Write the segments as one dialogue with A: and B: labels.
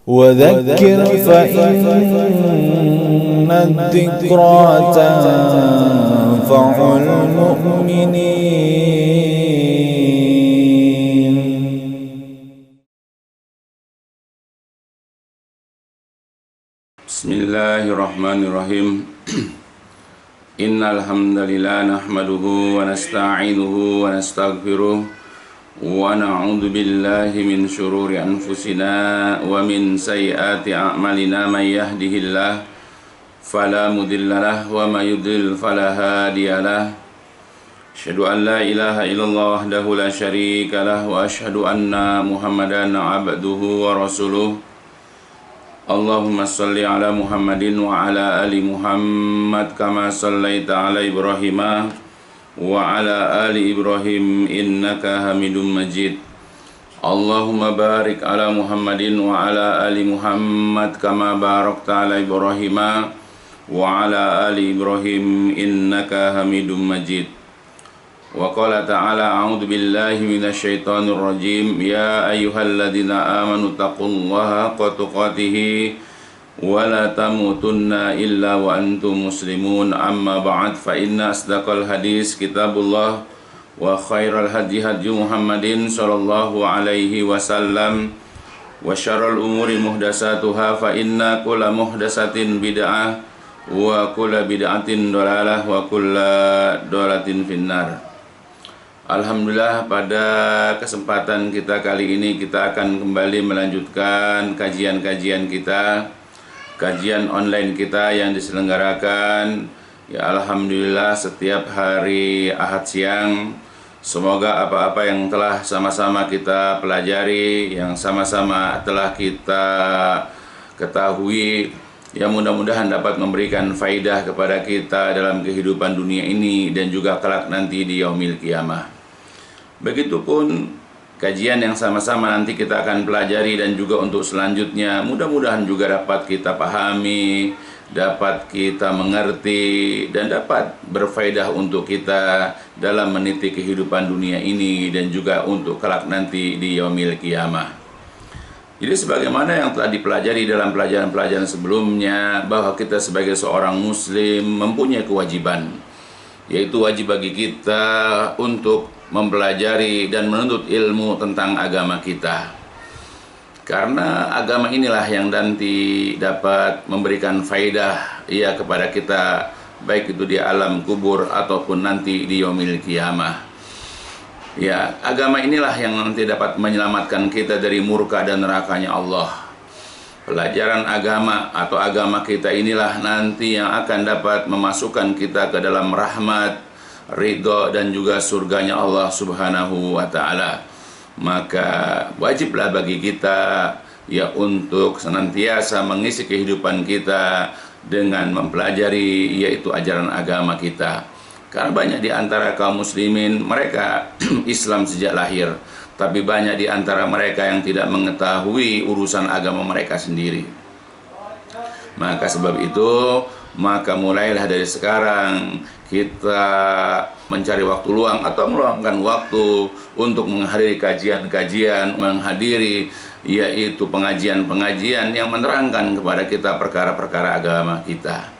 A: وذكر فإن الذكرى تنفع المؤمنين.
B: Bismillahirrahmanirrahim. Innal hamdalillah nahmaduhu wa nasta'inuhu wa nastaghfiruh wa na'udzu billahi min syururi anfusina wa min sayyiati a'malina may yahdihillahu fala mudhillalah wa may yudlil fala hadiyalah. Asyhadu an la ilaha illallah wahdahu la syarikalah wa asyhadu anna Muhammadan abduhu wa rasuluh. Allahumma salli ala Muhammadin wa ala ali Muhammad kama sallaita ala Ibrahim wa ala ali Ibrahim innaka Hamidum Majid. Allahumma barik ala Muhammadin wa ala ali Muhammad kama barakta ala Ibrahim wa ala ali Ibrahim innaka Hamidum Majid. Wa qala ta'ala a'udzu billahi minasyaitonir rajim ya ayyuhalladzina amanu taqullaha haqqa tuqatih wa la tamutunna illa wa antum muslimun. Amma ba'd, fa inna asdaqal hadis kitabullah wa khairal hadi hadi Muhammadin sallallahu alaihi wasallam wa syarrul umuri muhdatsatuha fa inna kulla muhdatsatin bid'ah wa kulla bid'atin dhalalah wa kulla dhalalatin finnar. Alhamdulillah, pada kesempatan kita kali ini kita akan kembali melanjutkan kajian-kajian kita, kajian online kita yang diselenggarakan ya alhamdulillah setiap hari Ahad siang. Semoga apa-apa yang telah sama-sama kita pelajari, yang sama-sama telah kita ketahui, yang mudah-mudahan dapat memberikan faidah kepada kita dalam kehidupan dunia ini dan juga kelak nanti di yaumil qiyamah. Begitupun kajian yang sama-sama nanti kita akan pelajari dan juga untuk selanjutnya mudah-mudahan juga dapat kita pahami, dapat kita mengerti dan dapat berfaedah untuk kita dalam meniti kehidupan dunia ini dan juga untuk kelak nanti di yaumil qiyamah. Jadi sebagaimana yang telah dipelajari dalam pelajaran-pelajaran sebelumnya, bahwa kita sebagai seorang muslim mempunyai kewajiban, yaitu wajib bagi kita untuk mempelajari dan menuntut ilmu tentang agama kita. Karena agama inilah yang nanti dapat memberikan faidah ya kepada kita, baik itu di alam kubur ataupun nanti di yaumil qiyamah. Ya, agama inilah yang nanti dapat menyelamatkan kita dari murka dan nerakanya Allah. Pelajaran agama atau agama kita inilah nanti yang akan dapat memasukkan kita ke dalam rahmat, ridho dan juga surganya Allah Subhanahu wa ta'ala. Maka wajiblah bagi kita ya untuk senantiasa mengisi kehidupan kita dengan mempelajari yaitu ajaran agama kita. Karena banyak di antara kaum muslimin mereka Islam sejak lahir, tapi banyak di antara mereka yang tidak mengetahui urusan agama mereka sendiri. Maka sebab itu, maka mulailah dari sekarang kita mencari waktu luang atau meluangkan waktu untuk menghadiri kajian-kajian, menghadiri yaitu pengajian-pengajian yang menerangkan kepada kita perkara-perkara agama kita.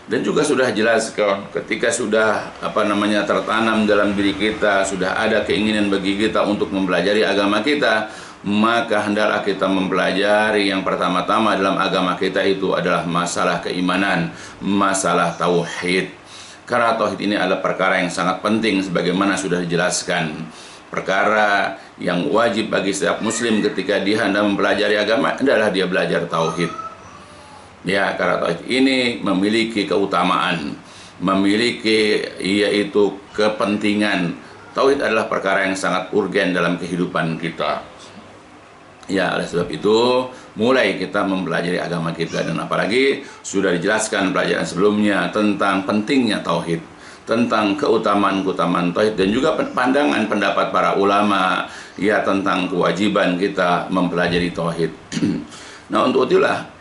B: Dan juga sudah jelas ketika sudah tertanam dalam diri kita, sudah ada keinginan bagi kita untuk mempelajari agama kita, maka hendaklah kita mempelajari yang pertama-tama dalam agama kita itu adalah masalah keimanan, masalah tauhid. Karena tauhid ini adalah perkara yang sangat penting sebagaimana sudah dijelaskan. Perkara yang wajib bagi setiap muslim ketika dia hendak mempelajari agama adalah dia belajar tauhid. Ya, karena tauhid ini memiliki keutamaan, memiliki yaitu kepentingan. Tauhid adalah perkara yang sangat urgen dalam kehidupan kita. Ya, oleh sebab itu mulai kita mempelajari agama kita, dan apalagi sudah dijelaskan pelajaran sebelumnya tentang pentingnya tauhid, tentang keutamaan-keutamaan tauhid dan juga pandangan pendapat para ulama ya tentang kewajiban kita mempelajari tauhid. Nah, untuk itulah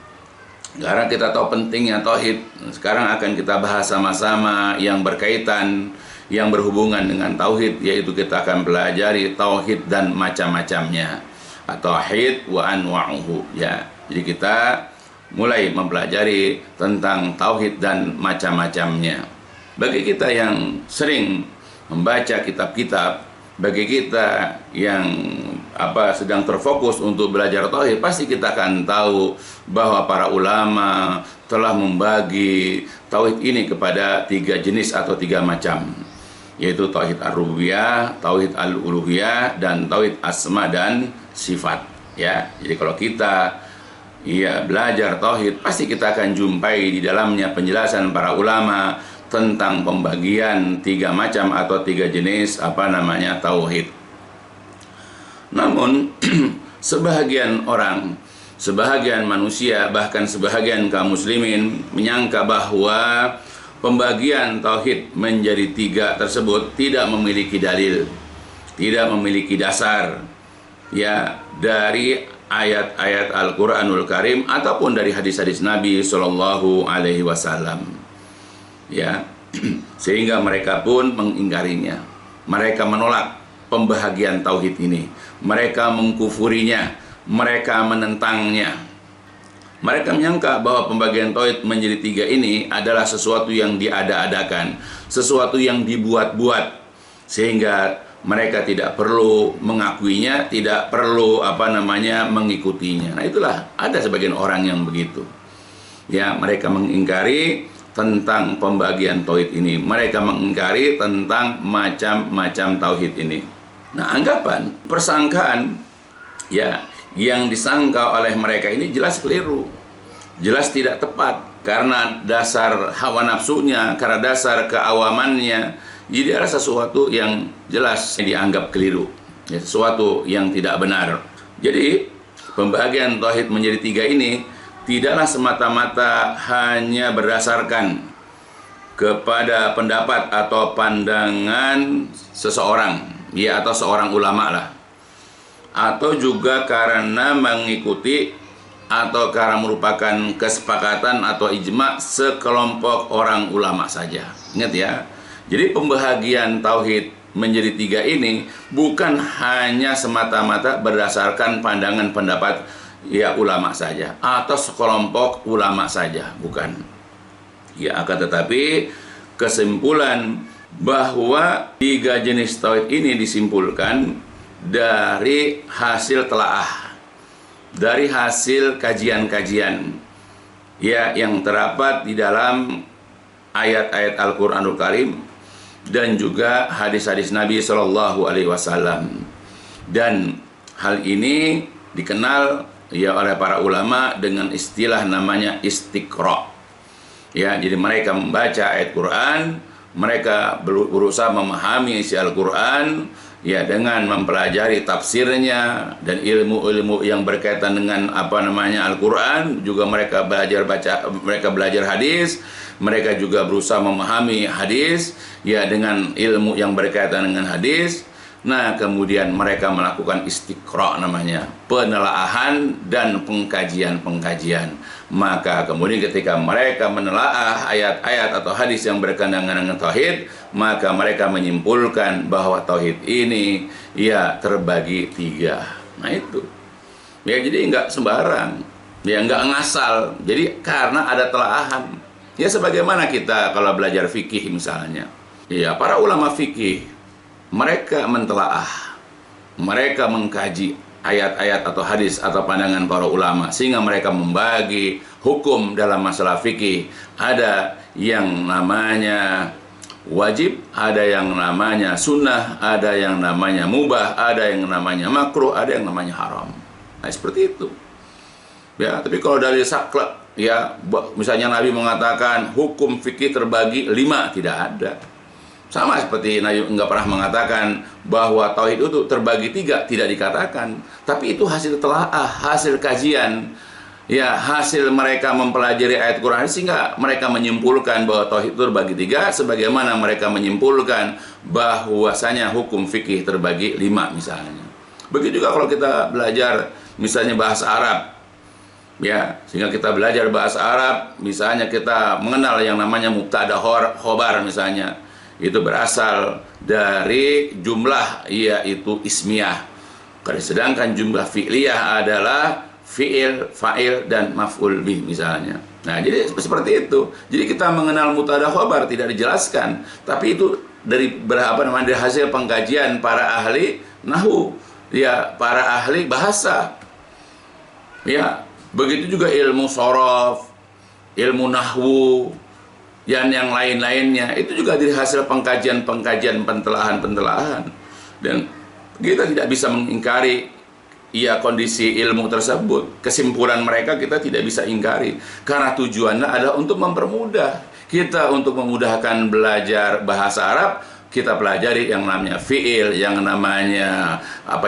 B: karena kita tahu pentingnya tauhid, sekarang akan kita bahas sama-sama yang berkaitan, yang berhubungan dengan tauhid, yaitu kita akan pelajari tauhid dan macam-macamnya. at-tauhid wa anwa'uhu, ya. Jadi kita mulai mempelajari tentang tauhid dan macam-macamnya. Bagi kita yang sering membaca kitab-kitab, bagi kita yang sedang terfokus untuk belajar tauhid, pasti kita akan tahu bahwa para ulama telah membagi tauhid ini kepada 3 jenis atau 3 macam, yaitu tauhid ar-rububiyah, tauhid al-uluhiyah, dan tauhid asma dan sifat, ya. Jadi kalau kita belajar tauhid, pasti kita akan jumpai di dalamnya penjelasan para ulama tentang pembagian 3 macam atau 3 jenis tauhid. Namun sebahagian orang, sebahagian manusia, bahkan sebahagian kaum muslimin menyangka bahwa pembagian tauhid menjadi 3 tersebut tidak memiliki dalil, tidak memiliki dasar, ya, dari ayat-ayat Al-Quranul Karim ataupun dari hadis-hadis Nabi Shallallahu Alaihi Wasallam, ya. Sehingga mereka pun mengingkarinya, mereka menolak pembahagian tauhid ini, mereka mengkufurinya, mereka menentangnya. Mereka menyangka bahwa pembagian tauhid menjadi 3 ini adalah sesuatu yang diada-adakan, sesuatu yang dibuat-buat, sehingga mereka tidak perlu mengakuinya, tidak perlu mengikutinya. Nah, itulah ada sebagian orang yang begitu, ya. Mereka mengingkari tentang pembagian tauhid ini, mereka mengingkari tentang macam-macam tauhid ini. Nah, anggapan, persangkaan, ya, yang disangka oleh mereka ini jelas keliru, jelas tidak tepat, karena dasar hawa nafsunya, karena dasar keawamannya. Jadi ada sesuatu yang jelas dianggap keliru, ya, sesuatu yang tidak benar. Jadi pembagian tauhid menjadi 3 ini tidaklah semata-mata hanya berdasarkan kepada pendapat atau pandangan seseorang, ya, atau seorang ulama lah, atau juga karena mengikuti atau karena merupakan kesepakatan atau ijma sekelompok orang ulama saja. Ingat, ya. Jadi pembahagian tauhid menjadi 3 ini bukan hanya semata-mata berdasarkan pandangan pendapat, ya, ulama saja atau sekelompok ulama saja, bukan. Ya, akan tetapi kesimpulan bahwa 3 jenis tauhid ini disimpulkan dari hasil telaah, dari hasil kajian-kajian, ya, yang terdapat di dalam ayat-ayat Al-Quranul Karim dan juga hadis-hadis Nabi Shallallahu Alaihi Wasallam. Dan hal ini dikenal, ya, oleh para ulama dengan istilah namanya istiqra. Ya, jadi mereka membaca ayat Quran, mereka berusaha memahami isi Al-Quran, ya, dengan mempelajari tafsirnya dan ilmu-ilmu yang berkaitan dengan Al-Quran. Juga mereka belajar mereka belajar hadis, mereka juga berusaha memahami hadis, ya, dengan ilmu yang berkaitan dengan hadis. Nah, kemudian mereka melakukan istiqra, namanya penelaahan dan pengkajian. Maka kemudian ketika mereka menelaah ayat-ayat atau hadis yang berkaitan dengan tauhid, maka mereka menyimpulkan bahwa tauhid ini, ya, terbagi 3. Nah, itu, ya, jadi nggak sembarang, ya, nggak ngasal. Jadi karena ada telaahan, ya, sebagaimana kita kalau belajar fikih misalnya, ya, para ulama fikih mereka mentelaah, mereka mengkaji ayat-ayat atau hadis atau pandangan para ulama, sehingga mereka membagi hukum dalam masalah fikih. Ada yang namanya wajib, ada yang namanya sunnah, ada yang namanya mubah, ada yang namanya makruh, ada yang namanya haram. Nah, seperti itu, ya. Tapi kalau dari saklek, ya, misalnya Nabi mengatakan hukum fikih terbagi 5, tidak ada. Sama seperti Nabi nggak pernah mengatakan bahwa tauhid itu terbagi 3, tidak dikatakan. Tapi itu hasil telaah, hasil kajian, ya, hasil mereka mempelajari ayat Quran, sehingga mereka menyimpulkan bahwa tauhid itu terbagi 3, sebagaimana mereka menyimpulkan bahwasanya hukum fikih terbagi 5 misalnya. Begitu juga kalau kita belajar misalnya bahasa Arab, ya, sehingga kita belajar bahasa Arab, misalnya kita mengenal yang namanya mubtada khobar misalnya. Itu berasal dari jumlah, yaitu ismiyah. Sedangkan jumlah fi'liyah adalah fi'il, fa'il, dan maf'ul bih misalnya. Nah, jadi seperti itu. Jadi kita mengenal mubtada khobar tidak dijelaskan, tapi itu dari dari hasil pengkajian para ahli nahwu, ya, para ahli bahasa. Ya, begitu juga ilmu shorof, ilmu nahwu, dan yang lain-lainnya. Itu juga dari hasil pengkajian-pengkajian, pentelahan-pentelahan. Dan kita tidak bisa mengingkari kondisi ilmu tersebut. Kesimpulan mereka kita tidak bisa ingkari, karena tujuannya adalah untuk mempermudah kita, untuk memudahkan belajar bahasa Arab. Kita pelajari yang namanya fi'il, yang namanya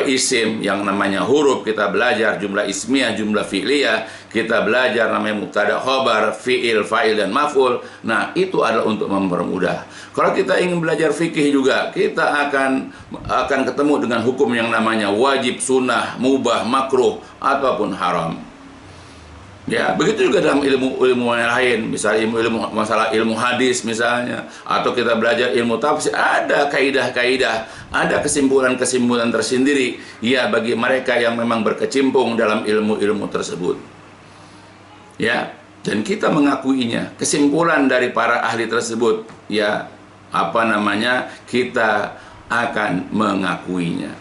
B: isim, yang namanya huruf. Kita belajar jumlah ismiyah, jumlah fi'liyah. Kita belajar namanya mubtada khobar, fi'il, fa'il, dan maf'ul. Nah, itu adalah untuk mempermudah. Kalau kita ingin belajar fikih juga, kita akan ketemu dengan hukum yang namanya wajib, sunnah, mubah, makruh, ataupun haram. Ya, begitu juga dalam ilmu yang lain, misalnya masalah ilmu hadis misalnya, atau kita belajar ilmu tafsir, ada kaidah-kaidah, ada kesimpulan-kesimpulan tersendiri ya bagi mereka yang memang berkecimpung dalam ilmu-ilmu tersebut. Ya, dan kita mengakuinya, kesimpulan dari para ahli tersebut, ya, kita akan mengakuinya.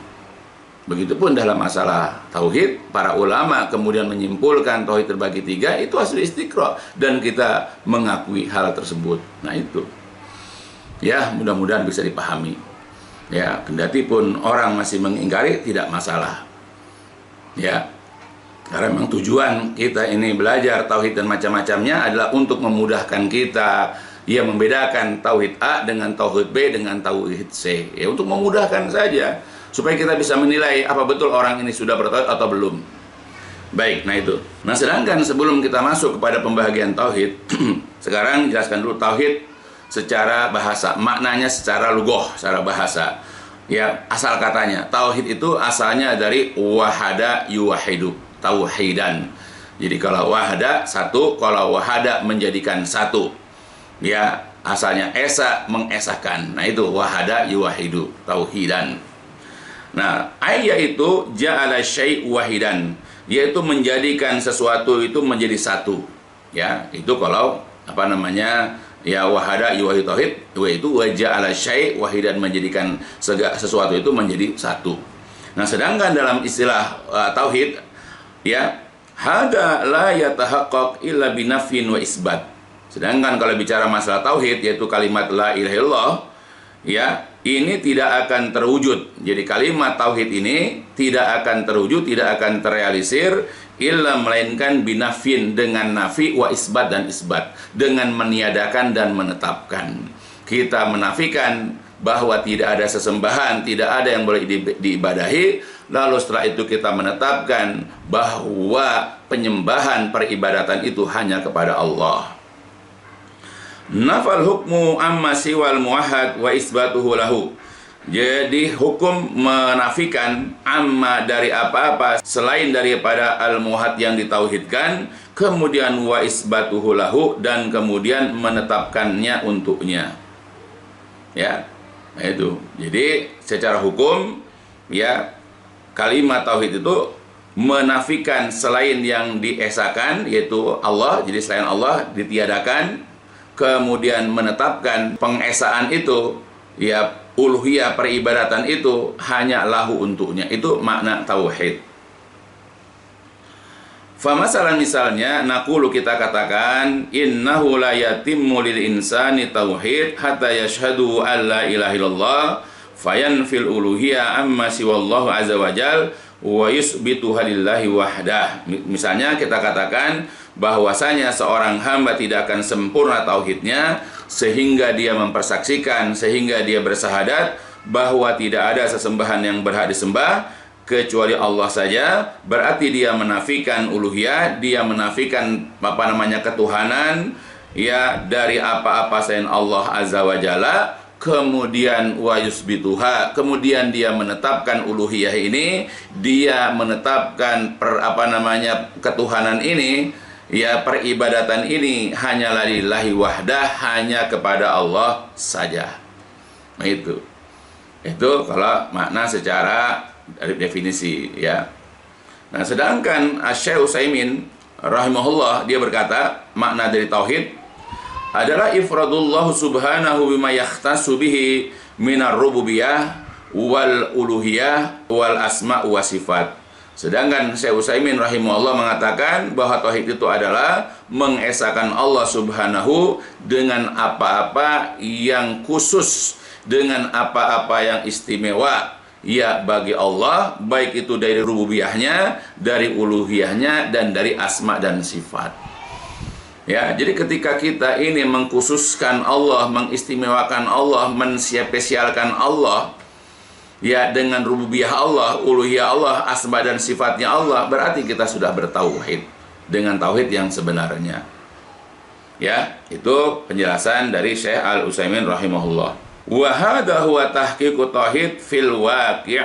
B: Begitupun dalam masalah tauhid, para ulama kemudian menyimpulkan tauhid terbagi 3, itu hasil istiqra, dan kita mengakui hal tersebut. Nah, itu ya, mudah-mudahan bisa dipahami. Ya, kendati pun orang masih mengingkari, tidak masalah. Ya, karena memang tujuan kita ini belajar tauhid dan macam-macamnya adalah untuk memudahkan kita, ya, membedakan tauhid A dengan tauhid B dengan tauhid C, ya, untuk memudahkan saja, supaya kita bisa menilai apa betul orang ini sudah bertauhid atau belum. Baik, nah itu. Nah, sedangkan sebelum kita masuk kepada pembahagian tauhid, sekarang jelaskan dulu tauhid secara bahasa, maknanya secara lughah, secara bahasa. Ya, asal katanya, tauhid itu asalnya dari wahada yuwahidu, tauhidan. Jadi kalau wahada satu, kalau wahada menjadikan satu. Ya, asalnya esa, mengesahkan. Nah, itu wahada yuwahidu, tauhidan. Nah, yaitu ja'ala syai' wahidan, yaitu menjadikan sesuatu itu menjadi satu. Ya, itu kalau ya, wahada yuwahid tauhid, yaitu wa ja'ala syai' wahidan, menjadikan sesuatu itu menjadi satu. Nah, sedangkan dalam istilah tauhid, ya, hada la yatahaqqaq illa binafyin wa isbat. Sedangkan kalau bicara masalah tauhid, yaitu kalimat la ilaha illallah, ya, ini tidak akan terwujud. Jadi kalimat tauhid ini tidak akan terwujud, tidak akan terrealisir illa melainkan binafin, dengan nafi, wa isbat, dan isbat, dengan meniadakan dan menetapkan. Kita menafikan bahwa tidak ada sesembahan, tidak ada yang boleh diibadahi, lalu setelah itu kita menetapkan bahwa penyembahan, peribadatan itu hanya kepada Allah. Nafal hukmu amma siwal muahad wa isbatuhu lahu. Jadi hukum menafikan amma, dari apa-apa selain daripada al-muahad yang ditauhidkan, kemudian wa isbatuhu lahu, dan kemudian menetapkannya untuknya. Ya, itu. Jadi secara hukum, ya, kalimat tauhid itu menafikan selain yang diesakan, yaitu Allah. Jadi selain Allah ditiadakan, kemudian menetapkan pengesaan itu, ya, uluhiyah, peribadatan itu hanya lahu, untuknya. Itu makna tauhid. Famasalan, misalnya, naqulu, kita katakan, innahu la yatimmu lil insani tauhid hatta yashhadu an la ilaha illallah fayanfil uluhiyah amma siwallahu azza wajal wa yusbituha lillahi wahdah. Misalnya kita katakan bahwasanya seorang hamba tidak akan sempurna tauhidnya sehingga dia mempersaksikan, sehingga dia bersahadat bahwa tidak ada sesembahan yang berhak disembah kecuali Allah saja. Berarti dia menafikan uluhiyah, dia menafikan ketuhanan, ya, dari apa-apa selain Allah azza wa jalla. Kemudian wa yusbituha, kemudian dia menetapkan uluhiyah ini, dia menetapkan ketuhanan ini, ya, peribadatan ini hanyalah lillahi wahdah, hanya kepada Allah saja. Nah, itu kalau makna secara dari definisi ya. Nah, sedangkan Syekh Utsaimin rahimahullah dia berkata makna dari tauhid adalah ifradullah subhanahu bima yakhtassu bihi minar rububiyah wal uluhiyah wal asma wa sifat. Sedangkan Syekh Utsaimin rahimahullah mengatakan bahwa tauhid itu adalah mengesahkan Allah Subhanahu dengan apa-apa yang khusus, dengan apa-apa yang istimewa ya bagi Allah, baik itu dari rububiyahnya, dari uluhiyahnya, dan dari asma dan sifat. Ya, jadi ketika kita ini mengkhususkan Allah, mengistimewakan Allah, menspesialkan Allah ya dengan rububiyah Allah, uluhiyah Allah, asma dan sifatnya Allah, berarti kita sudah bertauhid dengan tauhid yang sebenarnya. Ya, itu penjelasan dari Syekh Al-Utsaimin rahimahullah. Wa hadha huwa tahqiqut tauhid fil waqi'.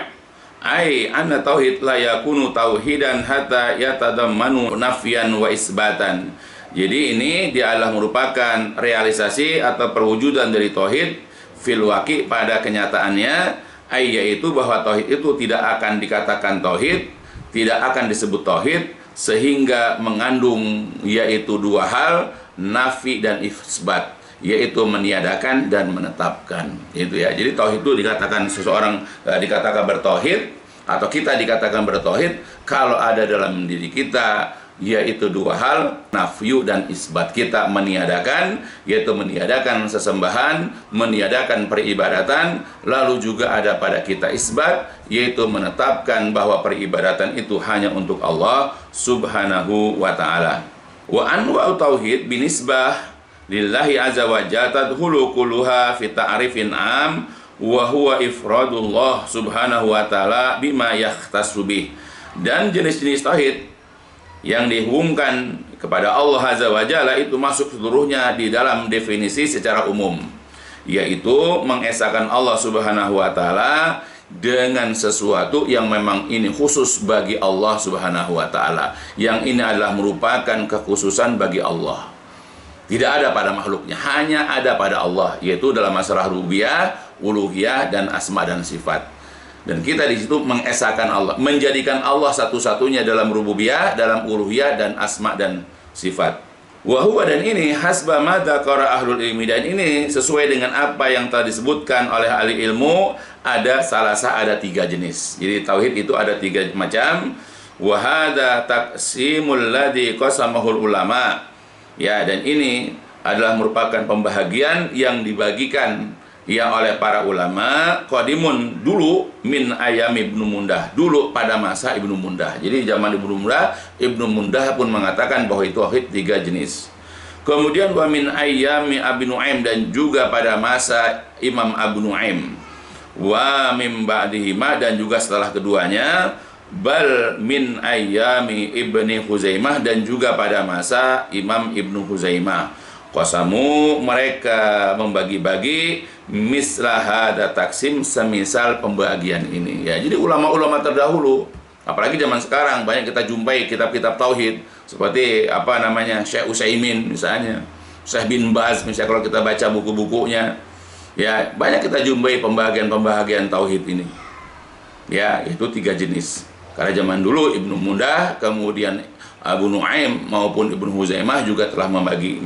B: Ai anna tauhid la yakunu tauhidan hatta yatadammanu nafyan wa isbatan. Jadi ini dia adalah merupakan realisasi atau perwujudan dari tauhid fil waqi' pada kenyataannya, yaitu bahwa tauhid itu tidak akan dikatakan tauhid, tidak akan disebut tauhid sehingga mengandung yaitu dua hal, nafi dan isbat, yaitu meniadakan dan menetapkan. Itu ya. Jadi tauhid itu dikatakan seseorang dikatakan bertauhid atau kita dikatakan bertauhid kalau ada dalam diri kita yaitu dua hal, nafyu dan isbat. Kita meniadakan, yaitu meniadakan sesembahan, meniadakan peribadatan, lalu juga ada pada kita isbat, yaitu menetapkan bahwa peribadatan itu hanya untuk Allah Subhanahu wa ta'ala. Wa anwa'u tauhid binisbah lillahi azza wa jalla tadkhulu kulluha fi ta'rifin am wa huwa ifradullah Subhanahu wa ta'ala bima yakhtassu bih. Dan jenis-jenis tauhid yang dihubungkan kepada Allah Azza wa Jalla itu masuk seluruhnya di dalam definisi secara umum, yaitu mengesahkan Allah Subhanahu wa Ta'ala dengan sesuatu yang memang ini khusus bagi Allah Subhanahu wa Ta'ala, yang ini adalah merupakan kekhususan bagi Allah, tidak ada pada makhluknya, hanya ada pada Allah, yaitu dalam masalah rububiyah, uluhiyah, dan asma dan sifat. Dan kita di situ mengesahkan Allah, menjadikan Allah satu-satunya dalam rububiyah, dalam uluhiyah, dan asma dan sifat. Wahuwa, dan ini hasba ma dzakara ahlul ilmi, dan ini sesuai dengan apa yang telah disebutkan oleh ahli ilmu. Ada ada tiga jenis. Jadi tauhid itu ada tiga macam. Wa hadza taqsimul ladzi qasamahul ulama. Ya, dan ini adalah merupakan pembahagian yang dibagikan yang oleh para ulama qadimun dulu min ayam Ibnu Mundah, dulu pada masa Ibnu Mundah. Jadi zaman Ibnu Mundah pun mengatakan bahwa itu tauhid tiga jenis. Kemudian wa min ayami Abi Nuaim, dan juga pada masa Imam Abu Nuaim. Wa min ba'dihima, dan juga setelah keduanya, bal min ayami Ibni Huzaimah, dan juga pada masa Imam Ibnu Huzaimah. Qasamu, mereka membagi-bagi mislah hada taksim, semisal pembagian ini ya. Jadi ulama-ulama terdahulu, apalagi zaman sekarang banyak kita jumpai kitab-kitab tauhid seperti Syekh Utsaimin misalnya, Syekh bin Baz misalnya, kalau kita baca buku-bukunya ya, banyak kita jumpai pembagian-pembagian tauhid ini ya, itu tiga jenis. Karena zaman dulu Ibnu Mundah, kemudian Abu Nuaim maupun Ibnu Huzaimah juga telah membagi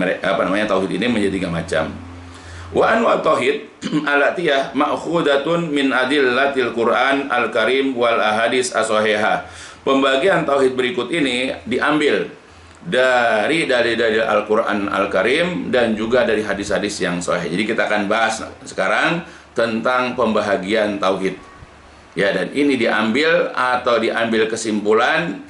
B: tauhid ini menjadi tiga macam. Wa anwa tauhid alatiyah ma'khudatun min adillatil Qur'an al-Karim wal ahadits as-sahihah. Pembagian tauhid berikut ini diambil dari dalil-dalil Al-Qur'an Al-Karim dan juga dari hadis-hadis yang sahih. Jadi kita akan bahas sekarang tentang pembahagian tauhid. Ya, dan ini diambil kesimpulan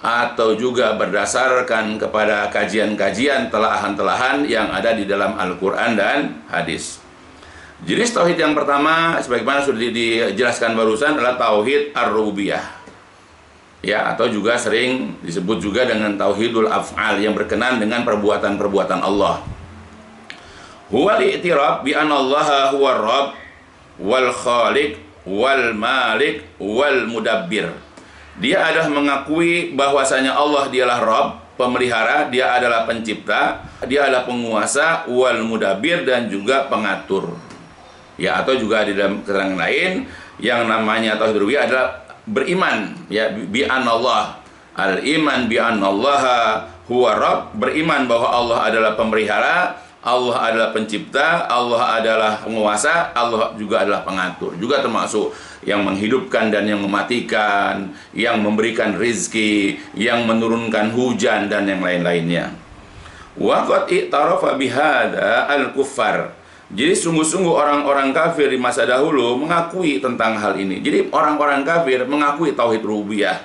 B: atau juga berdasarkan kepada kajian-kajian, telahan-telahan yang ada di dalam Al-Quran dan hadis. Jenis tauhid yang pertama, sebagaimana sudah dijelaskan barusan, adalah tauhid ar-rububiyah ya, atau juga sering disebut juga dengan tauhidul af'al, yang berkenaan dengan perbuatan-perbuatan Allah. Huwa li'tiraf bi anna Allah huwa ar-rabb wal khaliq wal malik wal mudabbir. Dia adalah mengakui bahwasanya Allah dialah Rabb, pemelihara, dia adalah pencipta, dia adalah penguasa, wal mudabbir, dan juga pengatur. Ya, atau juga di dalam keterangan lain yang namanya tauhid rububiyah adalah beriman ya bi anallah, al-iman bi anallaha huwa rabb, beriman bahwa Allah adalah pemelihara, Allah adalah pencipta, Allah adalah penguasa, Allah juga adalah pengatur, juga termasuk yang menghidupkan dan yang mematikan, yang memberikan rizki, yang menurunkan hujan dan yang lain-lainnya. Wa qad i'tarafa bihadza al-kuffar. Jadi sungguh-sungguh orang-orang kafir di masa dahulu mengakui tentang hal ini. Jadi orang-orang kafir mengakui tauhid rububiyah.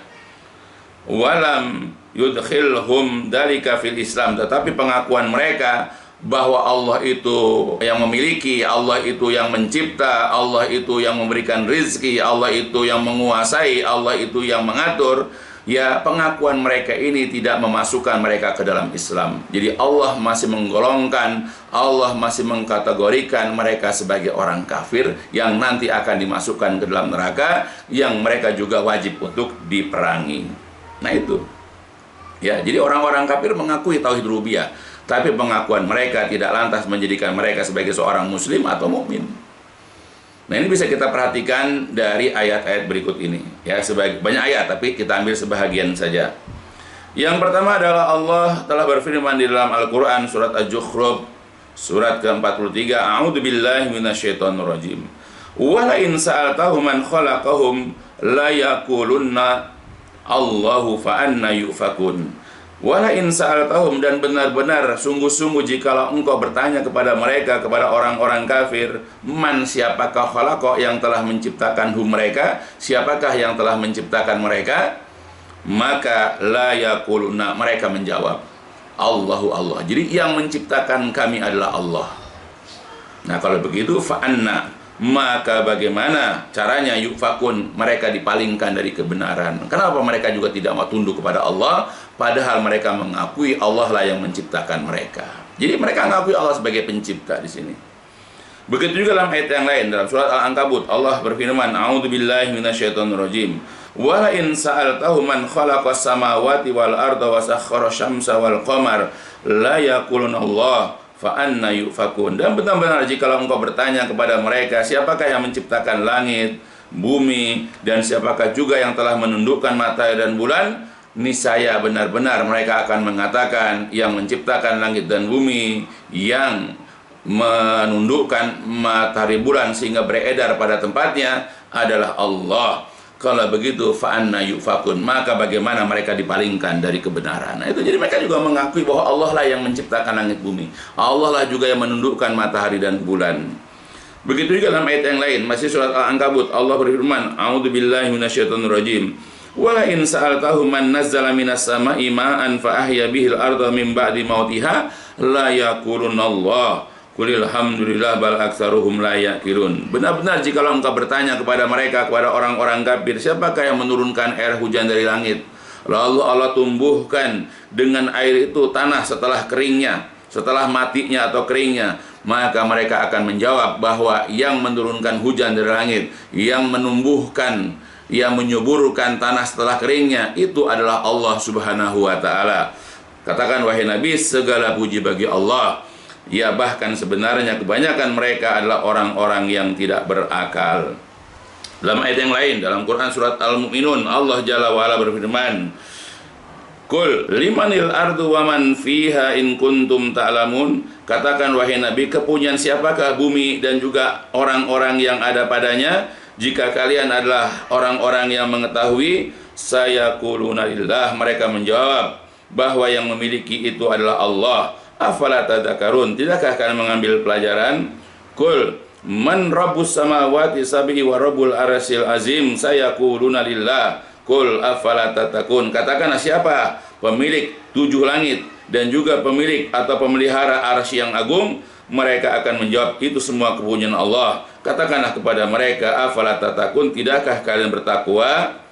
B: Walam yudkhilhum dalika fil Islam, tetapi pengakuan mereka bahwa Allah itu yang memiliki, Allah itu yang mencipta, Allah itu yang memberikan rizki, Allah itu yang menguasai, Allah itu yang mengatur, ya pengakuan mereka ini tidak memasukkan mereka ke dalam Islam. Jadi Allah masih menggolongkan, Allah masih mengkategorikan mereka sebagai orang kafir yang nanti akan dimasukkan ke dalam neraka, yang mereka juga wajib untuk diperangi. Nah itu ya, jadi orang-orang kafir mengakui tauhid rububiyah, tapi pengakuan mereka tidak lantas menjadikan mereka sebagai seorang muslim atau mukmin. Nah ini bisa kita perhatikan dari ayat-ayat berikut ini ya, banyak ayat tapi kita ambil sebahagian saja. Yang pertama adalah Allah telah berfirman di dalam Al-Quran surat Al-Zukhruf surat ke-43, a'udzubillahi minasyaitonirrajim, wala in sa'altahum man khalaqahum la yaqulunna Allahu fa anna yufakun. Wala in sa'altahum, dan benar-benar sungguh-sungguh jikalau engkau bertanya kepada mereka, kepada orang-orang kafir, man, siapakah khalaqa, yang telah menciptakan mereka, siapakah yang telah menciptakan mereka, maka la yaquluna, mereka menjawab Allahu, Allah. Jadi yang menciptakan kami adalah Allah. Nah kalau begitu fa anna, maka bagaimana caranya yufakun, mereka dipalingkan dari kebenaran. Kenapa mereka juga tidak mau tunduk kepada Allah, padahal mereka mengakui Allah lah yang menciptakan mereka. Jadi mereka mengakui Allah sebagai pencipta di sini. Begitu juga dalam ayat yang lain, dalam surat Al-Ankabut Allah berfirman, a'udzubillahi minasyaitonirrajim, wala in sa'altahu man khalaqas samawati wal arda wa sakhkhara syamsa wal qamar la yaquluna Allah fa anna yufakun. Dan benar-benar jikalau engkau bertanya kepada mereka, siapakah yang menciptakan langit, bumi, dan siapakah juga yang telah menundukkan matahari dan bulan, niscaya benar-benar mereka akan mengatakan yang menciptakan langit dan bumi, yang menundukkan matahari bulan sehingga beredar pada tempatnya adalah Allah. Kalau begitu fa anna yufakun, maka bagaimana mereka dipalingkan dari kebenaran. Nah itu, jadi mereka juga mengakui bahwa Allah lah yang menciptakan langit bumi, Allah lah juga yang menundukkan matahari dan bulan. Begitu juga dalam ayat yang lain, masih surat Al-Ankabut Allah berfirman, a'udzubillahi minasyaitonirrajim, wala in sa'altahu man nazzala minas sama'i ma'an fa ahya bihil arda min ba'di mautiha la yaquluna Allah qul alhamdulillah bal aktsaruhum la yaqilun. Benar-benar jikalau engkau bertanya kepada mereka, kepada orang-orang kafir, siapakah yang menurunkan air hujan dari langit, lalu Allah tumbuhkan dengan air itu tanah setelah keringnya, setelah matinya atau keringnya, maka mereka akan menjawab bahwa yang menurunkan hujan dari langit, yang menumbuhkan, yang menyuburkan tanah setelah keringnya, itu adalah Allah Subhanahu wa ta'ala. Katakan wahai Nabi, segala puji bagi Allah. Ya bahkan sebenarnya kebanyakan mereka adalah orang-orang yang tidak berakal. Dalam ayat yang lain, dalam Quran surat Al-Mu'minun, Allah Jalla wa'ala berfirman, Qul limanil ardu wa man fiha in kuntum ta'lamun. Katakan wahai Nabi, kepunyaan siapakah bumi dan juga orang-orang yang ada padanya, jika kalian adalah orang-orang yang mengetahui. Sayaquluna lillah, mereka menjawab bahwa yang memiliki itu adalah Allah. Afala tadzakarun, tidakkah kalian mengambil pelajaran? Qul man rabbus samawati sab'i wa rabbul arsyil azim, sayaquluna lillah. Qul afala tatakun, katakanlah siapa pemilik 7 langit dan juga pemilik atau pemelihara arsy yang agung, mereka akan menjawab itu semua kepunyaan Allah. Katakanlah kepada mereka, afala tatakun, tidakkah kalian bertakwa?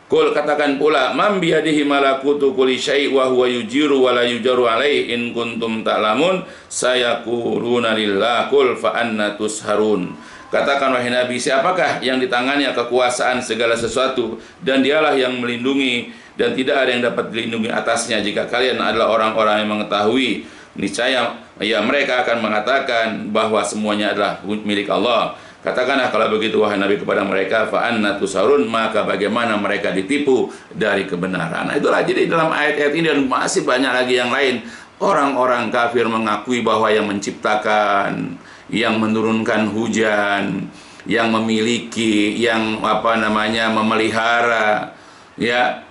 B: Qul, katakan pula, man biyadihi malakutu kulli syai' wa huwa yujiru wa la yujaru alaihi in kuntum ta'lamun, sayaquluna lillah. Qul fa anna tusharun. Katakan wahai Nabi, siapakah yang di tangannya kekuasaan segala sesuatu, dan dialah yang melindungi dan tidak ada yang dapat dilindungi atasnya. Jika kalian adalah orang-orang yang mengetahui, niscaya ya mereka akan mengatakan bahwa semuanya adalah milik Allah. Katakanlah kalau begitu wahai Nabi kepada mereka, fa anna tusarun, maka bagaimana mereka ditipu dari kebenaran. Nah, itulah jadi dalam ayat-ayat ini dan masih banyak lagi yang lain, orang-orang kafir mengakui bahwa yang menciptakan, yang menurunkan hujan, yang memiliki, yang memelihara, ya,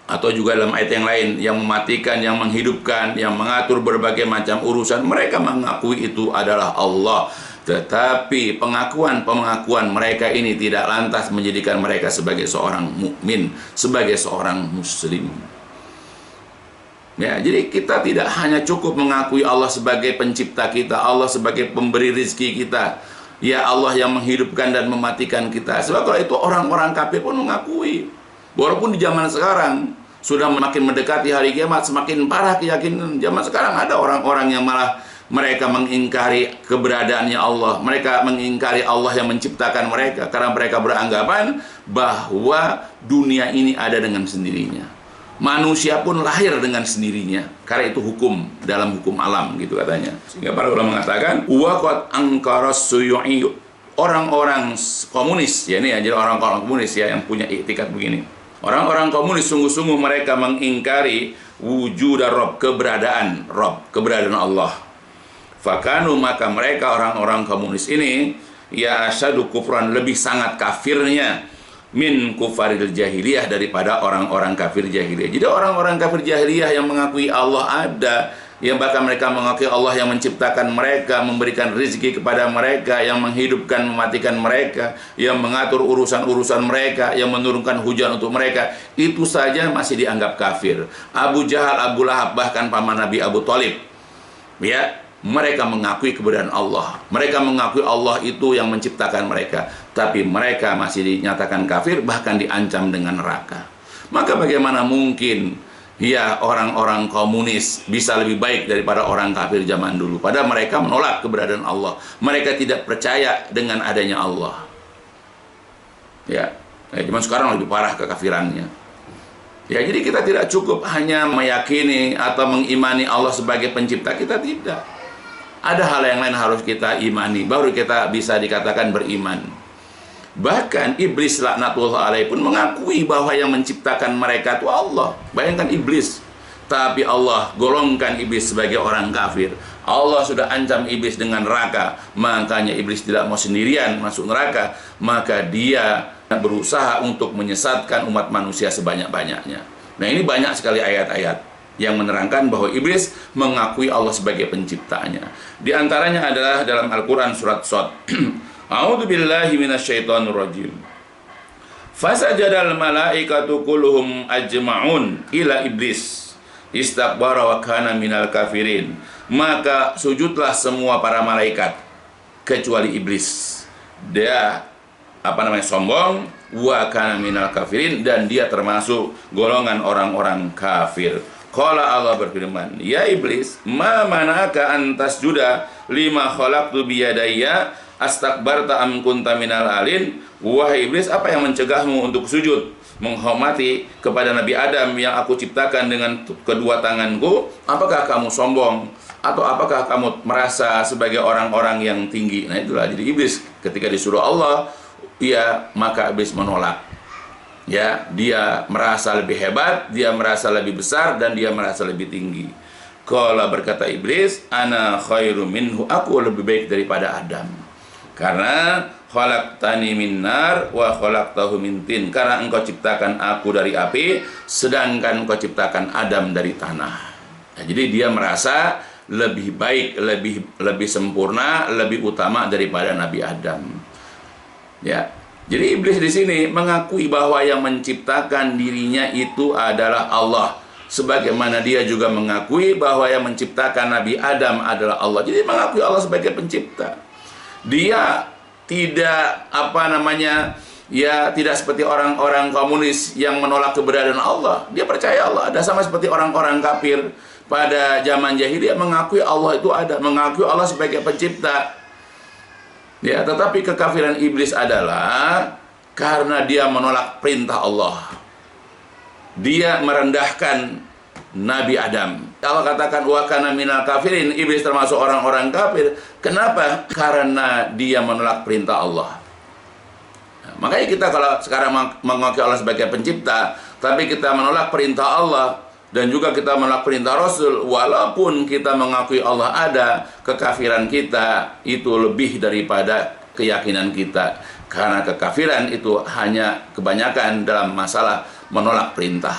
B: atau juga dalam ayat yang lain, yang mematikan, yang menghidupkan, yang mengatur berbagai macam urusan, mereka mengakui itu adalah Allah. Tetapi pengakuan mereka ini tidak lantas menjadikan mereka sebagai seorang mukmin, sebagai seorang muslim. Ya, jadi kita tidak hanya cukup mengakui Allah sebagai pencipta kita, Allah sebagai pemberi rezeki kita, ya Allah yang menghidupkan dan mematikan kita. Sebab kalau itu orang-orang kafir pun mengakui. Walaupun di zaman sekarang sudah makin mendekati hari kiamat, semakin parah keyakinan. Zaman sekarang ada orang-orang yang malah mereka mengingkari keberadaannya Allah. Mereka mengingkari Allah yang menciptakan mereka, karena mereka beranggapan bahwa dunia ini ada dengan sendirinya. Manusia pun lahir dengan sendirinya, karena itu hukum dalam hukum alam, gitu katanya. Sehingga para ulama mengatakan, waqad angkaras suyu'i, orang-orang komunis, ya ini ya, jadi orang-orang komunis ya yang punya iktikad begini. Orang-orang komunis sungguh-sungguh mereka mengingkari wujud Rabb, keberadaan Rabb, keberadaan Allah. Fakanu, maka mereka orang-orang komunis ini ya asyadu kufran, lebih sangat kafirnya min kufaril jahiliyah, daripada orang-orang kafir jahiliyah. Jadi orang-orang kafir jahiliyah yang mengakui Allah ada, yang bahkan mereka mengakui Allah yang menciptakan mereka, memberikan rezeki kepada mereka, yang menghidupkan, mematikan mereka, yang mengatur urusan-urusan mereka, yang menurunkan hujan untuk mereka, itu saja masih dianggap kafir. Abu Jahal, Abu Lahab, bahkan paman Nabi Abu Thalib, ya, mereka mengakui keberadaan Allah. Mereka mengakui Allah itu yang menciptakan mereka, tapi mereka masih dinyatakan kafir, bahkan diancam dengan neraka. Maka bagaimana mungkin ya orang-orang komunis bisa lebih baik daripada orang kafir zaman dulu? Padahal mereka menolak keberadaan Allah. Mereka tidak percaya dengan adanya Allah. Ya, cuman sekarang lebih parah kekafirannya. Ya, jadi kita tidak cukup hanya meyakini atau mengimani Allah sebagai pencipta, kita tidak. Ada hal yang lain harus kita imani, baru kita bisa dikatakan beriman. Bahkan iblis laknatullah alaih pun mengakui bahwa yang menciptakan mereka itu Allah. Bayangkan iblis, tapi Allah golongkan iblis sebagai orang kafir. Allah sudah ancam iblis dengan neraka, makanya iblis tidak mau sendirian masuk neraka, maka dia berusaha untuk menyesatkan umat manusia sebanyak-banyaknya. Nah, ini banyak sekali ayat-ayat yang menerangkan bahwa iblis mengakui Allah sebagai penciptanya. Di antaranya adalah dalam Al-Quran surat Shad. A'udzu billahi minasyaitonir rajim. Fasajadal malaikatu kulluhum ajma'un ila iblis istakbara wa kana minal kafirin. Maka sujudlah semua para malaikat kecuali iblis. Dia sombong, wa kana minal kafirin, dan dia termasuk golongan orang-orang kafir. Qala, Allah berfirman, ya iblis, ma mana'aka an tasjuda lima khalaqtu biyadayya astakbarta am kunta minal alin. Wahai iblis, apa yang mencegahmu untuk sujud menghormati kepada Nabi Adam yang aku ciptakan dengan kedua tanganku? Apakah kamu sombong atau apakah kamu merasa sebagai orang-orang yang tinggi? Nah, itulah jadi iblis ketika disuruh Allah, ya, maka iblis menolak. Ya, dia merasa lebih hebat, dia merasa lebih besar, dan dia merasa lebih tinggi. Qala, berkata iblis, ana khairum minhu, aku lebih baik daripada Adam. Karena khalaqtani min nar wa khalaqtahu min tin, karena engkau ciptakan aku dari api, sedangkan engkau ciptakan Adam dari tanah. Nah, jadi dia merasa lebih baik, lebih sempurna, lebih utama daripada Nabi Adam. Ya. Jadi iblis di sini mengakui bahwa yang menciptakan dirinya itu adalah Allah, sebagaimana dia juga mengakui bahwa yang menciptakan Nabi Adam adalah Allah. Jadi mengakui Allah sebagai pencipta. Dia tidak tidak seperti orang-orang komunis yang menolak keberadaan Allah. Dia percaya Allah ada, sama seperti orang-orang kafir pada zaman jahiliyah mengakui Allah itu ada, mengakui Allah sebagai pencipta. Ya, tetapi kekafiran iblis adalah karena dia menolak perintah Allah. Dia merendahkan Nabi Adam. Allah katakan wa kana minal kafirin, iblis termasuk orang-orang kafir. Kenapa? Karena dia menolak perintah Allah. Nah, makanya kita kalau sekarang mengakui Allah sebagai pencipta, tapi kita menolak perintah Allah dan juga kita menolak perintah Rasul, walaupun kita mengakui Allah ada, kekafiran kita itu lebih daripada keyakinan kita. Karena kekafiran itu hanya kebanyakan dalam masalah menolak perintah.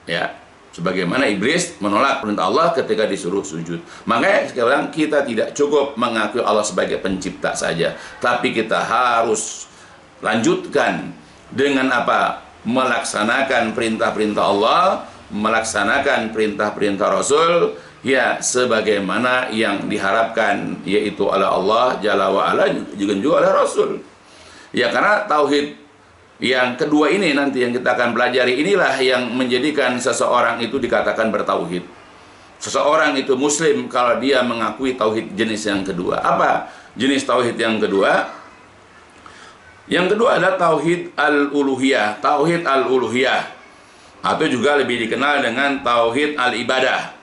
B: Ya, sebagaimana iblis menolak perintah Allah ketika disuruh sujud. Makanya sekarang kita tidak cukup mengakui Allah sebagai pencipta saja, tapi kita harus lanjutkan dengan apa? Melaksanakan perintah-perintah Allah, melaksanakan perintah-perintah Rasul, ya sebagaimana yang diharapkan, yaitu oleh Allah Jalla wa'ala juga oleh Rasul. Ya, karena tauhid yang kedua ini nanti yang kita akan pelajari, inilah yang menjadikan seseorang itu dikatakan bertauhid. Seseorang itu muslim kalau dia mengakui tauhid jenis yang kedua. Apa jenis tauhid yang kedua? Yang kedua adalah tauhid al-uluhiyah. Tauhid al-uluhiyah atau juga lebih dikenal dengan tauhid al-ibadah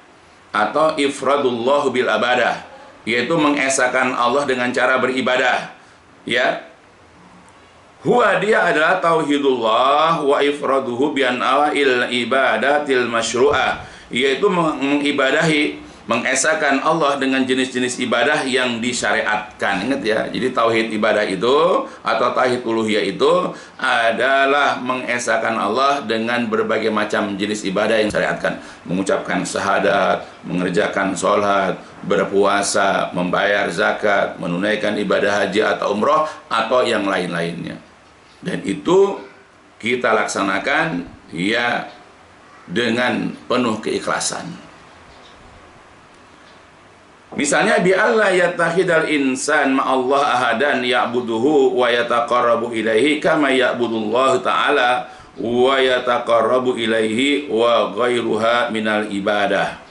B: atau ifradullah bil abadah, yaitu mengesahkan Allah dengan cara beribadah. Ya, huwa dia adalah tauhidullah wa ifraduhu bi anwa'il ibadatil masyru'ah, yaitu mengibadahi, mengesahkan Allah dengan jenis-jenis ibadah yang disyariatkan. Ingat ya, jadi tauhid ibadah itu atau tauhid uluhiyah itu adalah mengesahkan Allah dengan berbagai macam jenis ibadah yang disyariatkan. Mengucapkan syahadat, mengerjakan sholat, berpuasa, membayar zakat, menunaikan ibadah haji atau umroh atau yang lain-lainnya. Dan itu kita laksanakan ya dengan penuh keikhlasan. Misalnya bi alla yattahidal insan ma'allah ahadan ya'buduhu wa yataqarrabu ilaihi kama ya'budullah ta'ala wa yataqarrabu ilaihi wa ghairuha minal ibadah.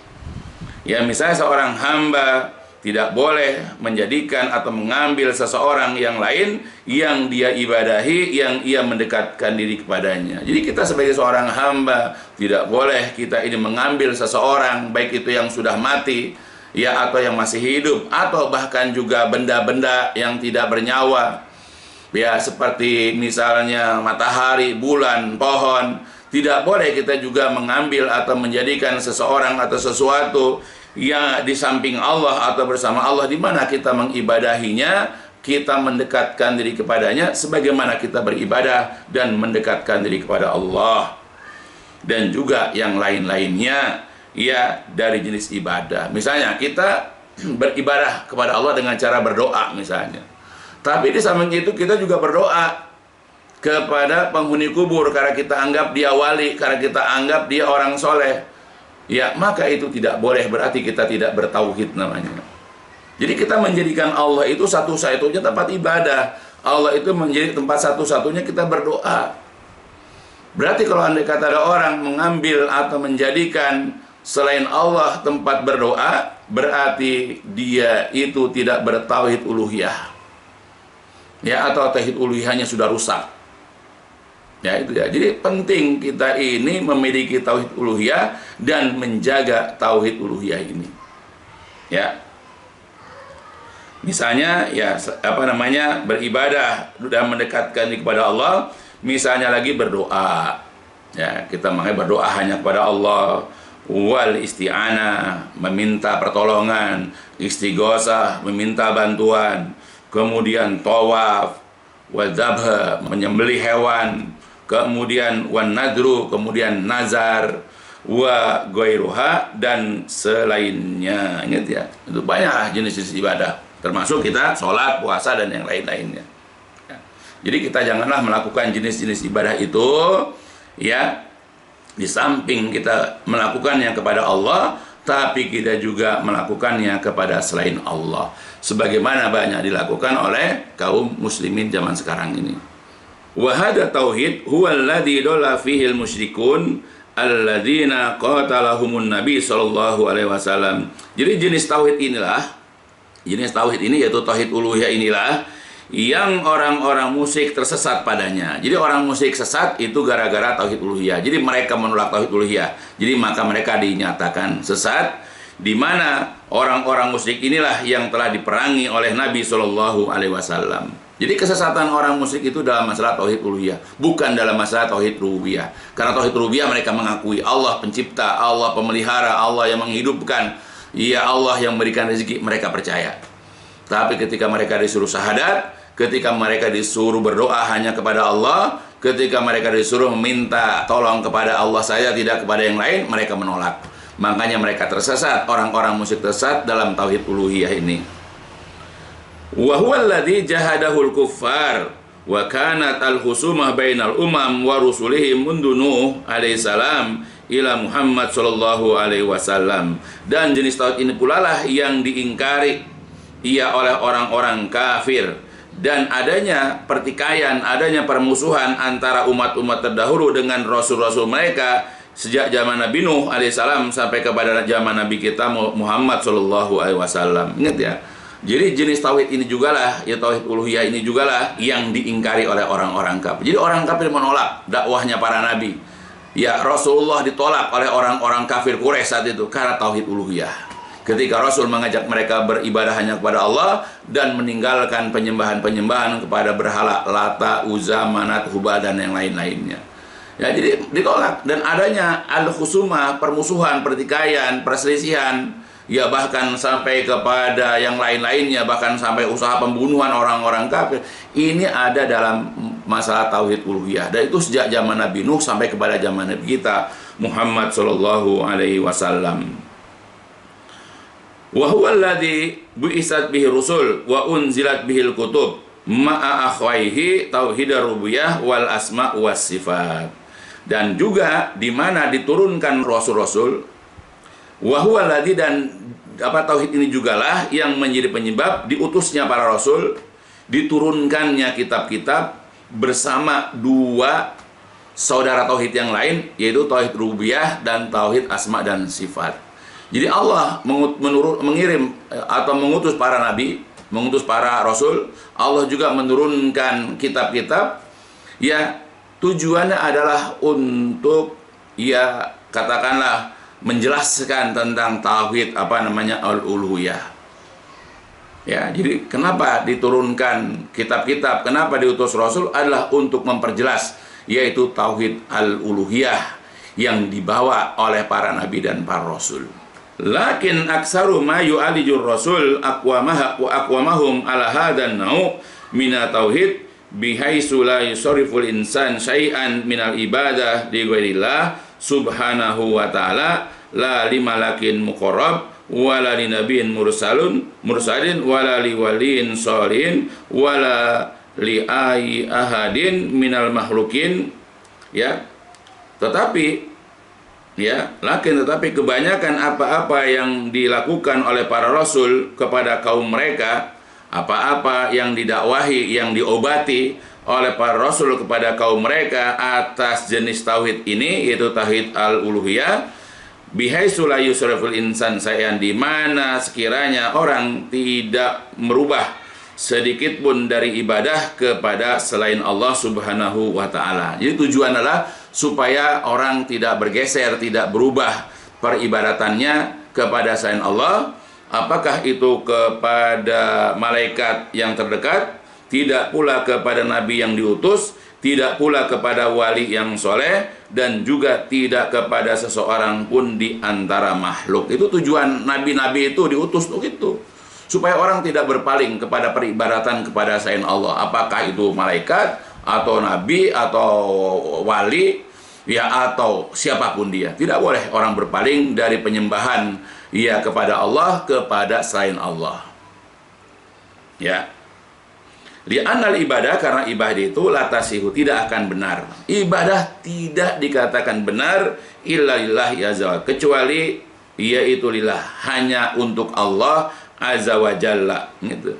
B: Ya, misalnya seorang hamba tidak boleh menjadikan atau mengambil seseorang yang lain yang dia ibadahi, yang ia mendekatkan diri kepadanya. Jadi kita sebagai seorang hamba tidak boleh kita ini mengambil seseorang, baik itu yang sudah mati ya atau yang masih hidup, atau bahkan juga benda-benda yang tidak bernyawa. Ya, seperti misalnya matahari, bulan, pohon. Tidak boleh kita juga mengambil atau menjadikan seseorang atau sesuatu yang di samping Allah atau bersama Allah, di mana kita mengibadahinya, kita mendekatkan diri kepadanya sebagaimana kita beribadah dan mendekatkan diri kepada Allah. Dan juga yang lain-lainnya ya dari jenis ibadah. Misalnya kita beribadah kepada Allah dengan cara berdoa misalnya. Tapi di samping itu kita juga berdoa kepada penghuni kubur karena kita anggap dia wali, karena kita anggap dia orang soleh. Ya, maka itu tidak boleh, berarti kita tidak bertauhid namanya. Jadi kita menjadikan Allah itu satu-satunya tempat ibadah. Allah itu menjadi tempat satu-satunya kita berdoa. Berarti kalau andai kata ada orang mengambil atau menjadikan selain Allah tempat berdoa, berarti dia itu tidak bertauhid uluhiyah. Ya, atau tauhid uluhiyahnya sudah rusak. Ya, itu ya. Jadi penting kita ini memiliki tauhid uluhiyah dan menjaga tauhid uluhiyah ini. Ya. Misalnya ya beribadah dan mendekatkan diri kepada Allah, misalnya lagi berdoa. Ya, kita makanya berdoa hanya kepada Allah. Wal isti'anah, meminta pertolongan, istighosah, meminta bantuan, kemudian tawaf, wal dzabha, menyembelih hewan, kemudian wan nadru, kemudian nazar, wa ghairuha, dan selainnya. Ingat ya, itu banyak jenis-jenis ibadah, termasuk kita sholat, puasa, dan yang lain-lainnya. Jadi kita janganlah melakukan jenis-jenis ibadah itu ya di samping kita melakukannya kepada Allah, tapi kita juga melakukannya kepada selain Allah, sebagaimana banyak dilakukan oleh kaum muslimin zaman sekarang ini. Wa hada tauhid huwa alladzi dalla fihi al-musyrikun alladzina qatalahumun nabi sallallahu alaihi wasallam. Jadi jenis tauhid ini yaitu tauhid uluhiyah inilah yang orang-orang musyrik tersesat padanya. Jadi orang musyrik sesat itu gara-gara tauhid uluhiyah. Jadi mereka menolak tauhid uluhiyah. Jadi maka mereka dinyatakan sesat, di mana orang-orang musyrik inilah yang telah diperangi oleh Nabi Shallallahu Alaihi Wasallam. Jadi kesesatan orang musyrik itu dalam masalah tauhid uluhiyah, bukan dalam masalah tauhid rububiyah. Karena tauhid rububiyah mereka mengakui Allah pencipta, Allah pemelihara, Allah yang menghidupkan, ya Allah yang memberikan rezeki, mereka percaya. Tapi ketika mereka disuruh syahadat, ketika mereka disuruh berdoa hanya kepada Allah, ketika mereka disuruh meminta tolong kepada Allah saja, tidak kepada yang lain, mereka menolak. Makanya mereka tersesat, orang-orang musyrik tersesat dalam tauhid uluhiyah ini. Wa huwa alladzi jahadahul kuffar wa kanat al-husumah bainal umam wa rusulihim mundu Nuh alaihi salam ila Muhammad sallallahu alaihi wasallam. Dan jenis tauhid ini pula lah yang diingkari ia oleh orang-orang kafir, dan adanya pertikaian, adanya permusuhan antara umat-umat terdahulu dengan rasul-rasul mereka sejak zaman Nabi Nuh alaihissalam sampai kepada zaman Nabi kita Muhammad sallallahu alaihi wasallam. Ingat ya. Jadi jenis tauhid ini jugalah, ya tauhid uluhiyah ini jugalah yang diingkari oleh orang-orang kafir. Jadi orang kafir menolak dakwahnya para nabi. Ya, Rasulullah ditolak oleh orang-orang kafir Quraisy saat itu karena tauhid uluhiyah. Ketika Rasul mengajak mereka beribadah hanya kepada Allah dan meninggalkan penyembahan-penyembahan kepada berhala Lata, Uzza, Manat, Hubal dan yang lain-lainnya. Ya, jadi ditolak. Dan adanya al-khusumah, permusuhan, pertikaian, perselisihan, ya bahkan sampai kepada yang lain-lainnya, bahkan sampai usaha pembunuhan orang-orang kafir, ini ada dalam masalah tauhid uluhiyah. Dan itu sejak zaman Nabi Nuh sampai kepada zaman Nabi kita Muhammad sallallahu alaihi wasallam. Wa huwa alladzi bu'isat bihi rusul wa unzilat bihil kutub ma'a akhwaihi tauhidar rububiyah wal asma was sifat. Dan juga di mana diturunkan rasul-rasul, wa huwa alladzi, dan tauhid ini jugalah yang menjadi penyebab diutusnya para rasul, diturunkannya kitab-kitab bersama dua saudara tauhid yang lain, yaitu tauhid rububiyah dan tauhid asma dan sifat. Jadi Allah mengirim atau mengutus para nabi, mengutus para rasul. Allah juga menurunkan kitab-kitab. Ya, tujuannya adalah untuk, ya katakanlah, menjelaskan tentang tauhid al-uluhiyah. Ya, jadi kenapa diturunkan kitab-kitab, kenapa diutus rasul adalah untuk memperjelas, yaitu tauhid al-uluhiyah yang dibawa oleh para nabi dan para rasul. Lakin aksaru ma yu'alijur rasul aqwamahum ala hadan nau' mina tauhid bihaitsu la yusarriful insan syai'an minal ibadah li ghairillah subhanahu wa ta'ala, la limalakin muqarrab wala linabiyyin mursalin wala liwaliin sholihin wala li ahadin minal makhlukin. Ya, tetapi tetapi kebanyakan apa-apa yang dilakukan oleh para rasul kepada kaum mereka, apa-apa yang didakwahi, yang diobati oleh para rasul kepada kaum mereka atas jenis tauhid ini, yaitu tauhid al-uluhiyah, bihaitsu la yusriful insan sayan, di mana sekiranya orang tidak merubah sedikit pun dari ibadah kepada selain Allah Subhanahu wa ta'ala. Jadi tujuan adalah supaya orang tidak bergeser, tidak berubah peribadatannya kepada selain Allah, apakah itu kepada malaikat yang terdekat, tidak pula kepada nabi yang diutus, tidak pula kepada wali yang soleh, dan juga tidak kepada seseorang pun di antara makhluk. Itu tujuan nabi-nabi itu diutus untuk itu, supaya orang tidak berpaling kepada peribadatan kepada selain Allah, apakah itu malaikat atau nabi atau wali, ya atau siapapun dia. Tidak boleh orang berpaling dari penyembahan ya kepada Allah kepada selain Allah. Ya. Li'annal ibadah, karena ibadah itu latasihu, tidak akan benar. Ibadah tidak dikatakan benar illa lillah azza, kecuali yaitu lillah, hanya untuk Allah azza wa jalla gitu.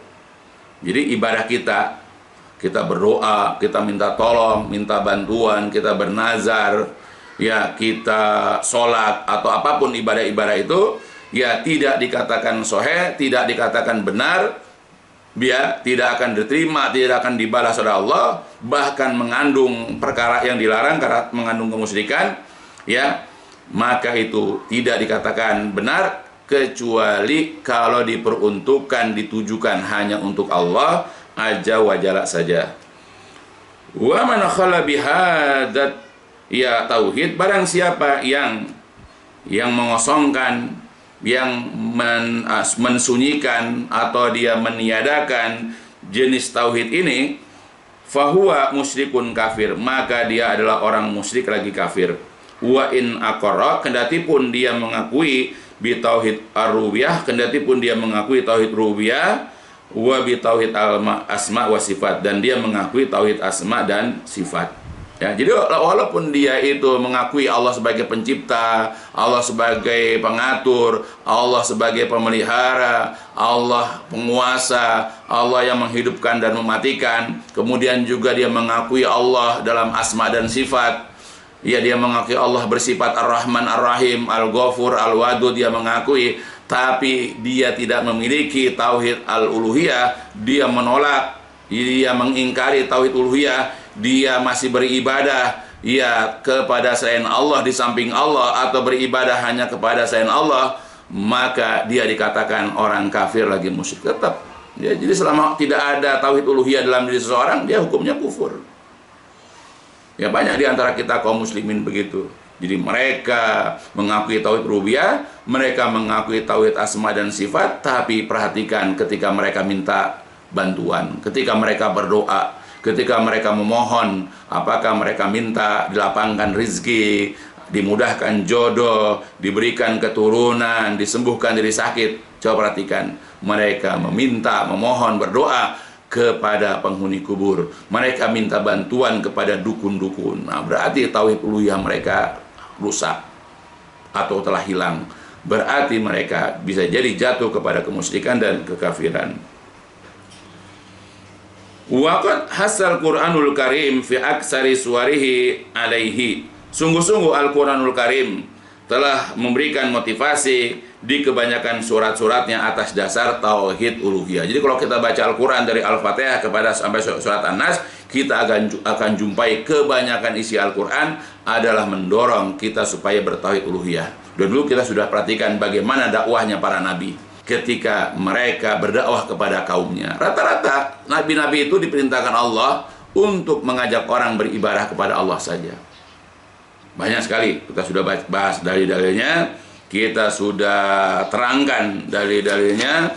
B: Jadi ibadah kita berdoa, kita minta tolong, minta bantuan, kita bernazar, ya kita sholat atau apapun ibadah-ibadah itu, ya tidak dikatakan sahih, tidak dikatakan benar dia tidak akan diterima, tidak akan dibalas oleh Allah, bahkan mengandung perkara yang dilarang karena mengandung kemusyrikan, ya, maka itu tidak dikatakan benar kecuali kalau diperuntukkan, ditujukan hanya untuk Allah aja wajalla saja. Wa man khala bihadat ya tauhid, barang siapa yang mengosongkan, yang mensunyikan atau dia meniadakan jenis tauhid ini, fahuwa musyrikun kafir, maka dia adalah orang musyrik lagi kafir. Wa in aqarra, kendati pun dia mengakui bi tauhid ar-rububiyah, kendati pun dia mengakui tauhid rububiyah, wa bi tauhid asma wa sifat, dan dia mengakui tauhid asma dan sifat. Ya, jadi walaupun dia itu mengakui Allah sebagai pencipta, Allah sebagai pengatur, Allah sebagai pemelihara, Allah penguasa, Allah yang menghidupkan dan mematikan, kemudian juga dia mengakui Allah dalam asma dan sifat, ya, dia mengakui Allah bersifat Ar-Rahman Ar-Rahim, Al-Ghafur, Al-Wadud, dia mengakui, tapi dia tidak memiliki tauhid al-uluhiyah, dia menolak, dia mengingkari tauhid uluhiyah, dia masih beribadah ya kepada selain Allah di samping Allah, atau beribadah hanya kepada selain Allah, maka dia dikatakan orang kafir lagi musyrik tetap. Ya, jadi selama tidak ada tauhid uluhiyah dalam diri seseorang, dia hukumnya kufur. Ya, banyak di antara kita kaum muslimin begitu. Jadi mereka mengakui tauhid rububiyah, mereka mengakui tauhid asma dan sifat, tapi perhatikan ketika mereka minta bantuan, ketika mereka berdoa, ketika mereka memohon, apakah mereka minta dilapangkan rizki, dimudahkan jodoh, diberikan keturunan, disembuhkan dari sakit. Coba perhatikan, mereka meminta, memohon, berdoa kepada penghuni kubur. Mereka minta bantuan kepada dukun-dukun. Nah, berarti tauhid uluhiyah mereka rusak atau telah hilang. Berarti mereka bisa jadi jatuh kepada kemusyrikan dan kekafiran. Waqad hasal Qur'anul Karim fi aksari suwarihi alaihi. Sungguh-sungguh Al-Qur'anul Karim telah memberikan motivasi di kebanyakan surat-suratnya atas dasar tauhid uluhiyah. Jadi kalau kita baca Al-Qur'an dari Al-Fatihah kepada sampai surat An-Nas, kita akan jumpai kebanyakan isi Al-Qur'an adalah mendorong kita supaya bertauhid uluhiyah. Dan dulu kita sudah perhatikan bagaimana dakwahnya para nabi ketika mereka berdakwah kepada kaumnya. Rata-rata nabi-nabi itu diperintahkan Allah untuk mengajak orang beribadah kepada Allah saja. Banyak sekali kita sudah bahas dalil-dalilnya, kita sudah terangkan dalil-dalilnya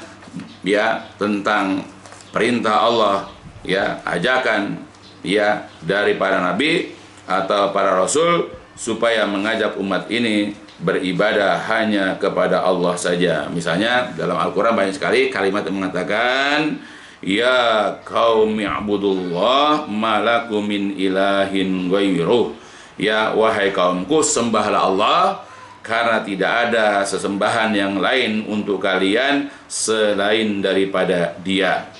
B: ya tentang perintah Allah, ya, ajakan ya dari para nabi atau para rasul supaya mengajak umat ini beribadah hanya kepada Allah saja. Misalnya dalam Al-Quran banyak sekali kalimat yang mengatakan, ya qaumi i'budullah malakum min ilahin ghairuh. Ya wahai kaumku, sembahlah Allah karena tidak ada sesembahan yang lain untuk kalian selain daripada Dia.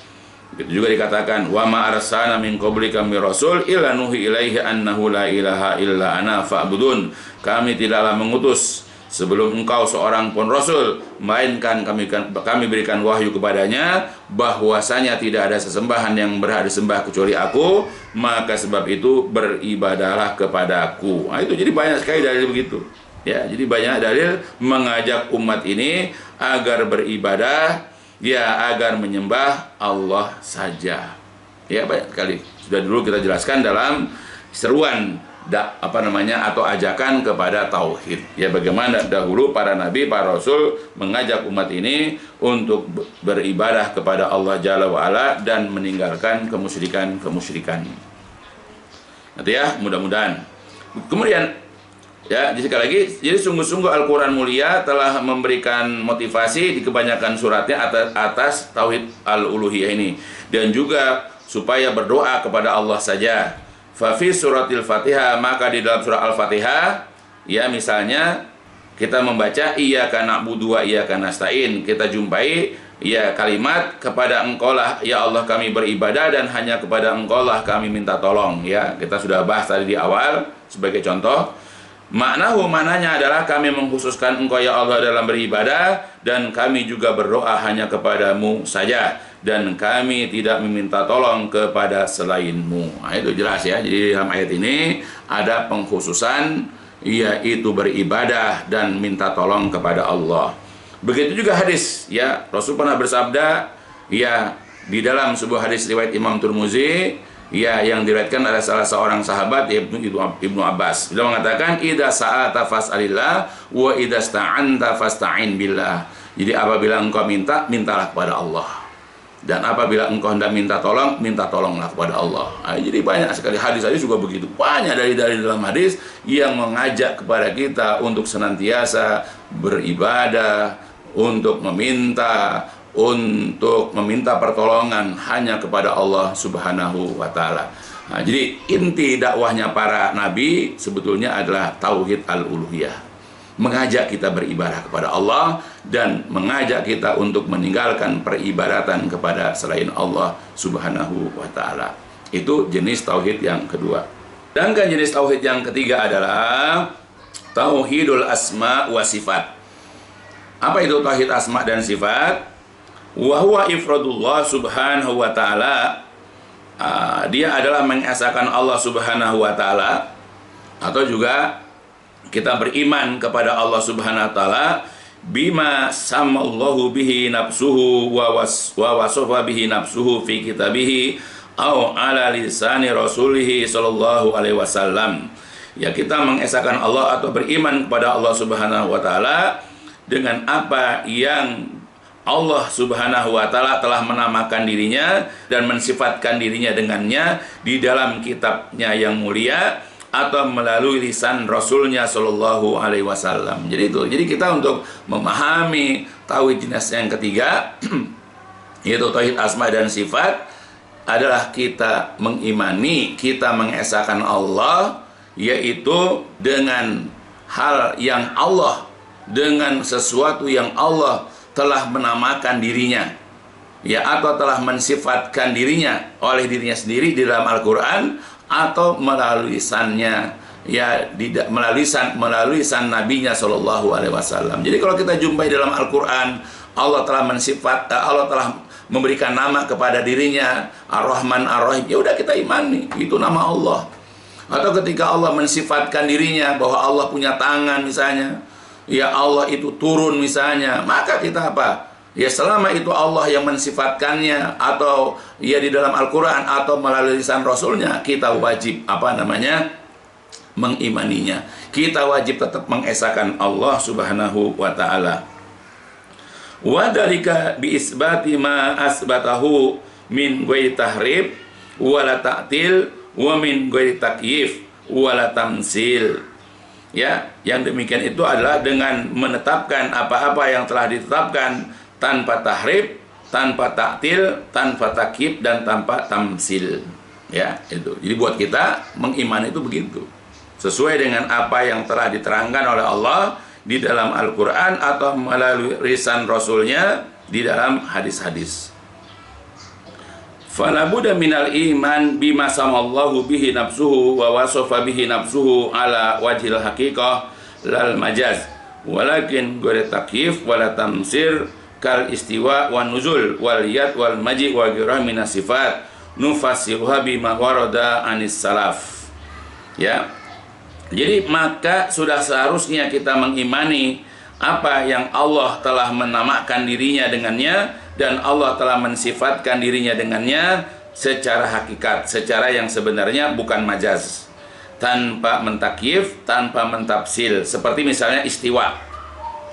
B: Begitu juga dikatakan, wa ma arsalna min qablika mir rasul illa nuhi ilaihi annahu la ilaha illa ana fa'budun. Kami tidaklah mengutus sebelum engkau seorang pun rasul, melainkan kami berikan wahyu kepadanya bahwasanya tidak ada sesembahan yang berhak disembah kecuali aku, maka sebab itu beribadahlah kepadaku. Nah, itu jadi banyak sekali dalil begitu. Ya, jadi banyak dalil mengajak umat ini agar beribadah, ya, agar menyembah Allah saja. Ya, banyak sekali. Sudah dulu kita jelaskan dalam seruan atau ajakan kepada tauhid. Ya, bagaimana dahulu para nabi, para rasul mengajak umat ini untuk beribadah kepada Allah Jalla wa Ala dan meninggalkan kemusyrikan. Nanti ya, mudah-mudahan. Kemudian ya, sekali lagi, jadi sungguh-sungguh Al-Quran mulia telah memberikan motivasi di kebanyakan suratnya atas tauhid al-uluhiyah ini, dan juga supaya berdoa kepada Allah saja. Fafi suratil Fatihah, maka di dalam surah Al-Fatihah, ya, misalnya kita membaca iyyaka na'budu wa iyyaka nasta'in, kita jumpai ya kalimat kepada Engkau lah ya Allah kami beribadah dan hanya kepada Engkau lah kami minta tolong. Ya, kita sudah bahas tadi di awal sebagai contoh. Maknanya adalah kami mengkhususkan Engkau ya Allah dalam beribadah, dan kami juga berdoa hanya kepadamu saja. dan kami tidak meminta tolong kepada selainmu. Nah, itu jelas ya. Jadi dalam ayat ini ada pengkhususan, yaitu beribadah dan minta tolong kepada Allah. Begitu juga hadis, ya, Rasul pernah bersabda, ya, di dalam sebuah hadis riwayat Imam Tirmizi, ya, yang diriwayatkan oleh salah seorang sahabat, yaitu Ibnu Abbas. Dia mengatakan, idza sa'alta fas'alillah wa idza sta'anta fasta'in billah. Jadi apabila engkau minta, mintalah kepada Allah. Dan apabila engkau hendak minta tolong, minta tolonglah kepada Allah. Nah, jadi banyak sekali hadis-hadis juga begitu. Banyak dari dalam hadis yang mengajak kepada kita untuk senantiasa beribadah, untuk meminta pertolongan hanya kepada Allah Subhanahu wa Ta'ala. Nah, jadi inti dakwahnya para nabi sebetulnya adalah tauhid al-uluhiyah, mengajak kita beribadah kepada Allah dan mengajak kita untuk meninggalkan peribadatan kepada selain Allah Subhanahu wa Ta'ala. Itu jenis tauhid yang kedua. Sedangkan jenis tauhid yang ketiga adalah tauhidul asma wa sifat. Apa itu tauhid asma dan sifat? Wa huwa ifradullah Subhanahu wa Ta'ala. Dia adalah mengesahkan Allah Subhanahu wa Ta'ala, atau juga kita beriman kepada Allah Subhanahu wa Ta'ala bima samallahu bihi nafsuhu wa wasafa bihi nafsuhu fi kitabihi au ala lisani rasulihi sallallahu alaihi wasallam. Ya, kita mengesahkan Allah atau beriman kepada Allah Subhanahu wa Ta'ala dengan apa yang Allah Subhanahu wa Ta'ala telah menamakan dirinya dan mensifatkan dirinya dengannya di dalam kitabnya yang mulia atau melalui lisan Rasulnya Shallallahu Alaihi Wasallam. Jadi itu. Jadi kita untuk memahami tauhid jenis yang ketiga, yaitu tauhid asma dan sifat, adalah kita mengimani, kita mengesahkan Allah, yaitu dengan hal yang Allah, dengan sesuatu yang Allah telah menamakan dirinya, ya, atau telah mensifatkan dirinya oleh dirinya sendiri di dalam Al-Quran, atau melalui lisannya, ya, melalui lisan nabinya Shallallahu Alaihi Wasallam. Jadi kalau kita jumpai dalam Al-Quran, Allah telah Allah telah memberikan nama kepada dirinya Ar-Rahman Ar-Rahim, ya udah kita imani itu nama Allah. Atau ketika Allah mensifatkan dirinya bahwa Allah punya tangan misalnya, ya, Allah itu turun misalnya, maka kita apa? Ya, selama itu Allah yang mensifatkannya, atau ya di dalam Al-Quran atau melalui lisan Rasulnya, kita wajib mengimaninya. Kita wajib tetap mengesahkan Allah Subhanahu wa Ta'ala. Wa dalika bi isbati ma asbatahu min ghairi tahrib wala ta'til wa min ghairi takyif wala tamsil. Ya, yang demikian itu adalah dengan menetapkan apa-apa yang telah ditetapkan tanpa tahrib, tanpa ta'til, tanpa takyif, dan tanpa tamsil. Ya, itu. Jadi buat kita mengimani itu begitu, sesuai dengan apa yang telah diterangkan oleh Allah di dalam Al-Quran atau melalui lisan Rasulnya di dalam hadis-hadis. Fala budda minal iman bima samallahu bihi nafsuhu wa wasafa bihi nafsuhu ala wajhil haqiqah lal majaz, walakin ghairu takyif wala tamsir kal istiwa wan nuzul wal yad wal maji wa ghairuha minas sifat nufassiruha bima warada anis salaf. Ya. Jadi maka sudah seharusnya kita mengimani apa yang Allah telah menamakan dirinya dengannya dan Allah telah mensifatkan dirinya dengannya secara hakikat, secara yang sebenarnya, bukan majaz, tanpa mentakyif, tanpa mentafsil. Seperti misalnya istiwa,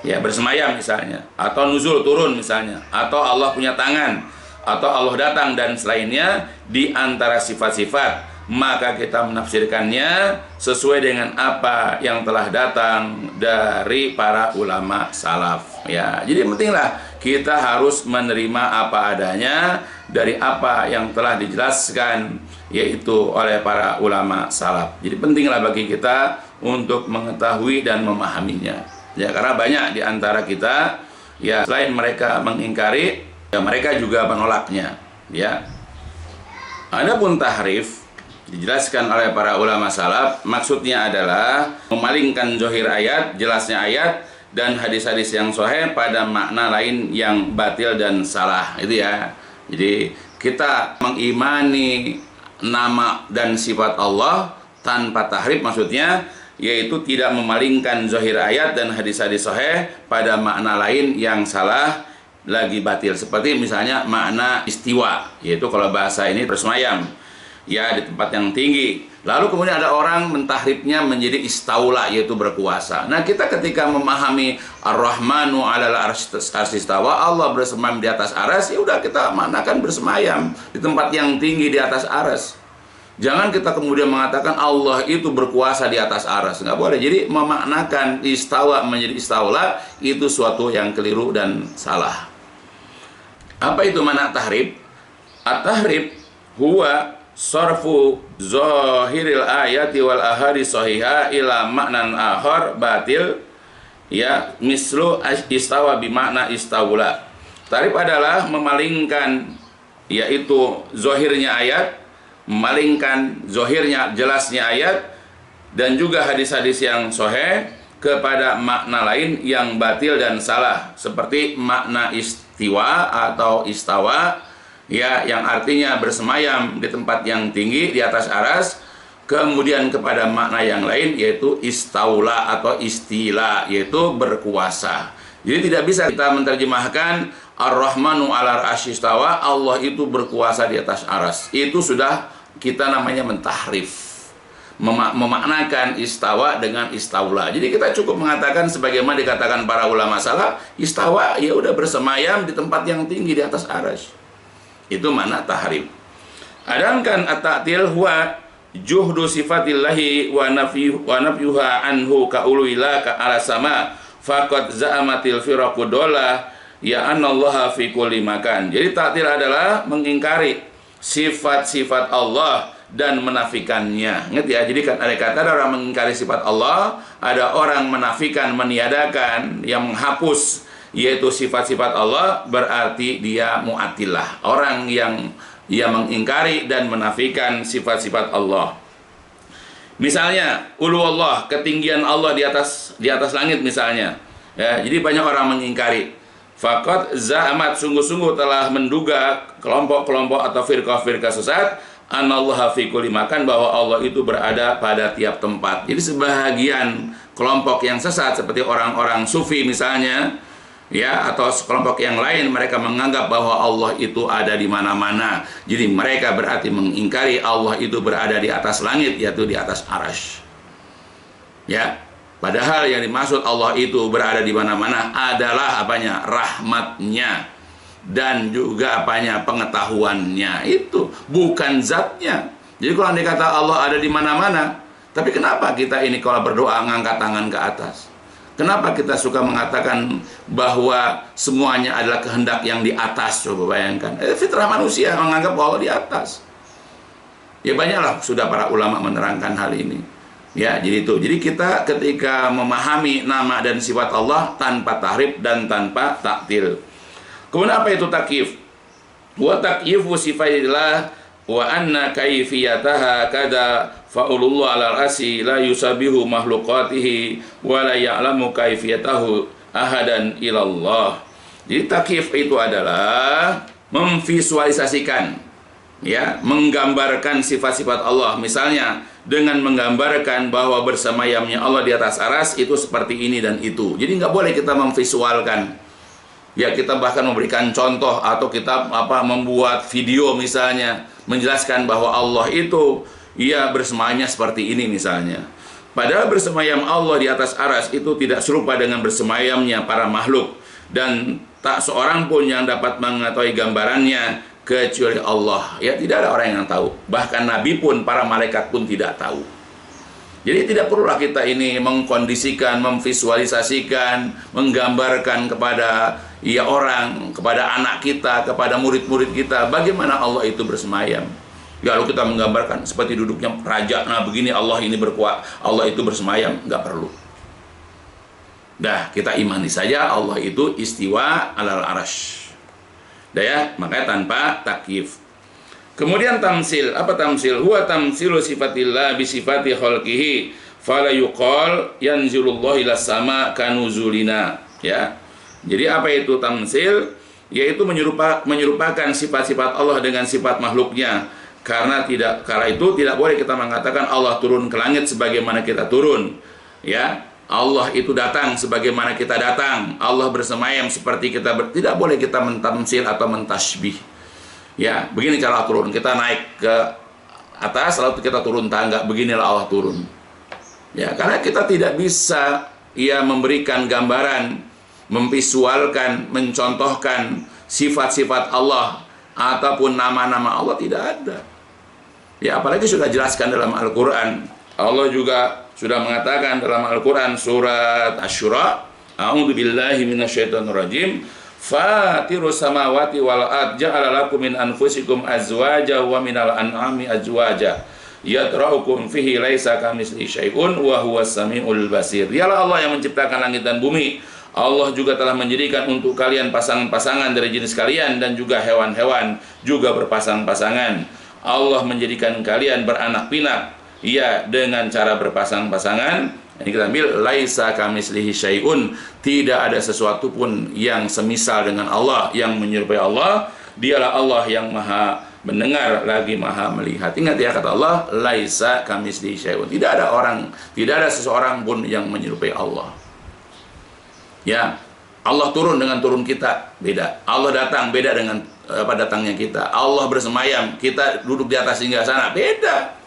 B: ya, bersemayam misalnya, atau nuzul, turun misalnya, atau Allah punya tangan, atau Allah datang dan selainnya di antara sifat-sifat, maka kita menafsirkannya sesuai dengan apa yang telah datang dari para ulama salaf. Ya, jadi pentinglah kita harus menerima apa adanya dari apa yang telah dijelaskan yaitu oleh para ulama salaf. Jadi pentinglah bagi kita untuk mengetahui dan memahaminya. Ya, karena banyak di antara kita, ya, selain mereka mengingkari, ya, mereka juga menolaknya. Ya. Adapun tahrif dijelaskan oleh para ulama salaf, maksudnya adalah memalingkan zahir ayat, jelasnya ayat dan hadis-hadis yang sahih pada makna lain yang batil dan salah. Itu ya. Jadi kita mengimani nama dan sifat Allah tanpa tahrif, maksudnya yaitu tidak memalingkan zahir ayat dan hadis-hadis sahih pada makna lain yang salah lagi batil. Seperti misalnya makna istiwa, yaitu kalau bahasa ini bersemayam ya di tempat yang tinggi. Lalu kemudian ada orang mentahrifnya menjadi istaula, yaitu berkuasa. Nah, kita ketika memahami Ar-Rahmanu 'alal arsy istawa, Allah bersemayam di atas aras, ya udah kita maknakan bersemayam di tempat yang tinggi di atas aras. Jangan kita kemudian mengatakan Allah itu berkuasa di atas aras, nggak boleh. Jadi memaknakan istawa menjadi istaula itu suatu yang keliru dan salah. Apa itu makna tahrif? At-tahrif huwa sarfu zahiril ayati wal ahadits sahihah ila maknan akhar batil, ya, mislu istawa bimakna istaula. Tahrif adalah memalingkan, yaitu zahirnya ayat, memalingkan zahirnya jelasnya ayat dan juga hadis-hadis yang sahih kepada makna lain yang batil dan salah, seperti makna istiwa atau istawa, ya, yang artinya bersemayam di tempat yang tinggi di atas aras, kemudian kepada makna yang lain yaitu istaula atau istila, yaitu berkuasa. Jadi tidak bisa kita menerjemahkan Ar-Rahmanu 'alal arsy istawa, Allah itu berkuasa di atas aras. Itu sudah kita namanya mentahrif, memaknakan istawa dengan istaula. Jadi kita cukup mengatakan sebagaimana dikatakan para ulama salaf, istawa ya udah bersemayam di tempat yang tinggi di atas aras. Itu makna tahrif. Adapun at-ta'til huwa juhdu sifatillahi wa nafyuha anhu ka'uluila ka'ala sama faqad za'amatil firaqu dolah ya anallaha fi kulli makan. Jadi ta'til adalah mengingkari sifat-sifat Allah dan menafikannya. Ingat ya, jadi kan ada kata ada orang mengingkari sifat Allah, ada orang menafikan, meniadakan, yang menghapus yaitu sifat-sifat Allah, berarti dia mu'attilah, orang yang mengingkari dan menafikan sifat-sifat Allah. Misalnya ulu Allah, ketinggian Allah di atas langit misalnya, ya, jadi banyak orang mengingkari. Faqad za'amat, sungguh-sungguh telah menduga kelompok-kelompok atau firqah-firqah sesat, anallaha fi kulli makan, bahwa Allah itu berada pada tiap tempat. Jadi sebahagian kelompok yang sesat seperti orang-orang sufi misalnya, ya, atau kelompok yang lain, mereka menganggap bahwa Allah itu ada di mana-mana. Jadi mereka berarti mengingkari Allah itu berada di atas langit, yaitu di atas arsy. Ya, padahal yang dimaksud Allah itu berada di mana-mana adalah apanya? Rahmatnya dan juga apanya? Pengetahuannya. Itu bukan zatnya. Jadi kalau dikata Allah ada di mana-mana, tapi kenapa kita ini kalau berdoa ngangkat tangan ke atas? Kenapa kita suka mengatakan bahwa semuanya adalah kehendak yang di atas? Coba bayangkan. Fitrah manusia menganggap bahwa Allah di atas. Ya banyaklah sudah para ulama menerangkan hal ini. Ya, jadi itu. Jadi kita ketika memahami nama dan sifat Allah tanpa tahrif dan tanpa ta'til. Kemudian apa itu takyif? Wa takyifu sifatillah wa anna kaifiyataha kada fa'ulullah alal asi la yusabihu mahlukatihi wa la ya'lamu kaifiyatahu ahadan ilallah. Jadi takyif itu adalah memvisualisasikan, ya, menggambarkan sifat-sifat Allah. Misalnya dengan menggambarkan bahwa bersemayamnya Allah di atas aras itu seperti ini dan itu. Jadi nggak boleh kita memvisualkan. Ya, kita bahkan memberikan contoh atau kita membuat video misalnya menjelaskan bahwa Allah itu ia bersemayamnya seperti ini misalnya. Padahal bersemayam Allah di atas aras itu tidak serupa dengan bersemayamnya para makhluk, dan tak seorang pun yang dapat mengetahui gambarannya kecuali Allah. Ya, tidak ada orang yang tahu. Bahkan Nabi pun, para malaikat pun tidak tahu. Jadi tidak perlulah kita ini mengkondisikan, memvisualisasikan, menggambarkan kepada orang, kepada anak kita, kepada murid-murid kita bagaimana Allah itu bersemayam. Ya, lalu kita menggambarkan seperti duduknya raja, nah begini Allah ini berkuat, Allah itu bersemayam, nggak perlu. Dah, kita imani saja Allah itu istiwa alal arash. Dah ya, makanya tanpa takyif. Kemudian tamsil, apa tamsil? Huwa tamsilu sifatillah bi sifati khalqihi fala yuqal yanzilullahu ila sama kanuzulina, ya. Jadi apa itu tamsil? yaitu menyerupakan sifat-sifat Allah dengan sifat makhluknya. Karena itu tidak boleh kita mengatakan Allah turun ke langit sebagaimana kita turun. Ya, Allah itu datang sebagaimana kita datang. Allah bersemayam seperti kita tidak boleh kita mentamsil atau mentasbih. Ya, begini cara turun. Kita naik ke atas lalu kita turun tangga, beginilah Allah turun. Ya, karena kita tidak bisa memberikan gambaran, memvisualkan, mencontohkan sifat-sifat Allah ataupun nama-nama Allah, tidak ada. Ya, apalagi sudah jelaskan dalam Al-Qur'an. Allah juga sudah mengatakan dalam Al-Qur'an surat Asy-Syura, a'udzubillahi minasyaitonirrajim, fatirus samawati wal ard ja'ala lakum min anfusikum azwaja wa minal an'ami azwaja yatraukum fihi laisa kamitslihi syai'un wa huwas samiul basir. Dialah Allah yang menciptakan langit dan bumi. Allah juga telah menjadikan untuk kalian pasangan-pasangan dari jenis kalian dan juga hewan-hewan juga berpasang-pasangan. Allah menjadikan kalian beranak pinak, ya, dengan cara berpasang-pasangan. Ini kita ambil laisa kamitslihi syai'un, tidak ada sesuatu pun yang semisal dengan Allah, yang menyerupai Allah. Dialah Allah yang Maha mendengar lagi Maha melihat. Ingat ya, kata Allah, laisa kamitslihi syai'un. Tidak ada seseorang pun yang menyerupai Allah. Ya, Allah turun dengan turun kita beda. Allah datang beda dengan datangnya kita. Allah bersemayam, kita duduk di atas hingga sana, beda.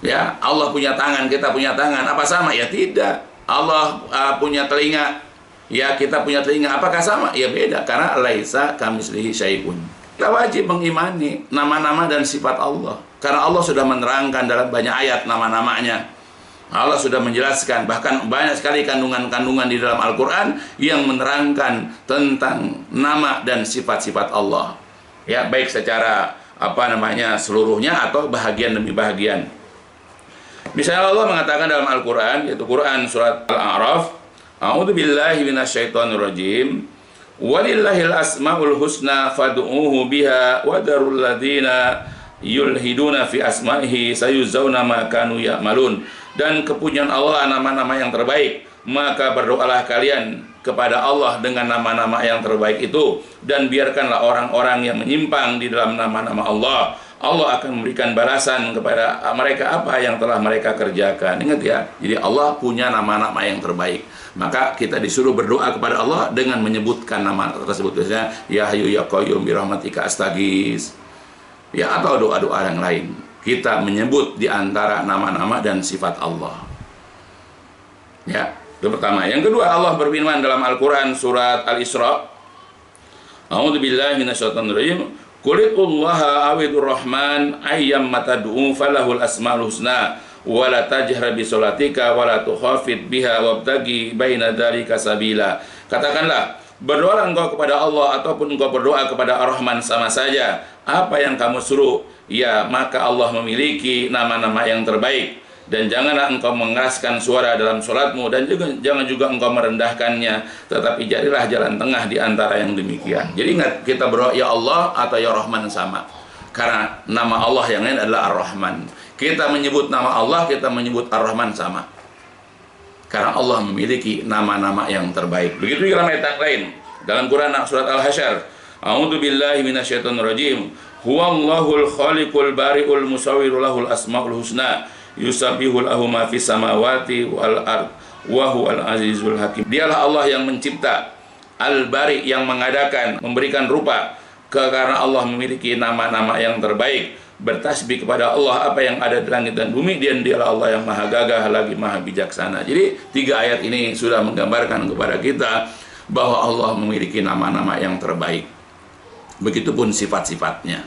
B: Ya, Allah punya tangan, kita punya tangan, apa sama? Ya tidak. Allah punya telinga, ya kita punya telinga, apakah sama? Ya beda, karena laisa kamitslihi syai'un. Kita wajib mengimani nama-nama dan sifat Allah, karena Allah sudah menerangkan dalam banyak ayat nama-namanya. Allah sudah menjelaskan, bahkan banyak sekali kandungan-kandungan di dalam Al-Qur'an yang menerangkan tentang nama dan sifat-sifat Allah. Ya, baik secara seluruhnya atau bahagian demi bahagian. Misalnya Allah mengatakan dalam Al-Qur'an, yaitu Quran surat Al-A'raf, a'udzubillahi minasyaitonirrajim, walillahil asmaul husna fad'uuhu biha wa darul ladzina yulhiduna fi asma'ihi sayuzzauna ma kanu ya'malun. Dan kepunyaan Allah nama-nama yang terbaik, maka berdoalah kalian kepada Allah dengan nama-nama yang terbaik itu, dan biarkanlah orang-orang yang menyimpang di dalam nama-nama Allah, Allah akan memberikan balasan kepada mereka apa yang telah mereka kerjakan. Ingat ya, jadi Allah punya nama-nama yang terbaik, maka kita disuruh berdoa kepada Allah dengan menyebutkan nama tersebut. Misalnya, ya Hayyu ya Qayyum bi rahmatika astaghits, ya, atau doa-doa yang lain. Kita menyebut di antara nama-nama dan sifat Allah. Ya, itu pertama. Yang kedua, Allah berfirman dalam Al-Qur'an surat Al-Isra, a'udzubillahi minasyaitonirrajim, qulillaha awidur rahman ayyam matad'u falahul asmaul husna wa la tajhar bi sholatika wa la tukhafid biha wabtagi baina dzalika sabila. Katakanlah, berdoalah engkau kepada Allah ataupun engkau berdoa kepada Ar-Rahman, sama saja. Apa yang kamu suruh, ya, maka Allah memiliki nama-nama yang terbaik. Dan janganlah engkau mengeraskan suara dalam sholatmu, dan jangan juga engkau merendahkannya, tetapi jadilah jalan tengah di antara yang demikian. Jadi ingat, kita berdoa ya Allah atau ya Rahman sama, karena nama Allah yang lain adalah Ar-Rahman. Kita menyebut nama Allah, kita menyebut Ar-Rahman sama, karena Allah memiliki nama-nama yang terbaik. Begitu juga dalam ayat lain dalam Quran surat Al-Hasyr, a'udzubillahi minasyaitonirrajim, huwallahul khaliqul bari'ul musawwirul lahul asmaul husna yusabbihu lahu ma fis samawati wal ard wa huwal azizul hakim. Dialah Allah yang mencipta, al-bari, yang mengadakan, memberikan rupa, karena Allah memiliki nama-nama yang terbaik. Bertasbih kepada Allah apa yang ada di langit dan bumi, dan dialah Allah yang maha gagah lagi maha bijaksana. Jadi 3 ayat ini sudah menggambarkan kepada kita bahwa Allah memiliki nama-nama yang terbaik, begitupun sifat-sifatnya.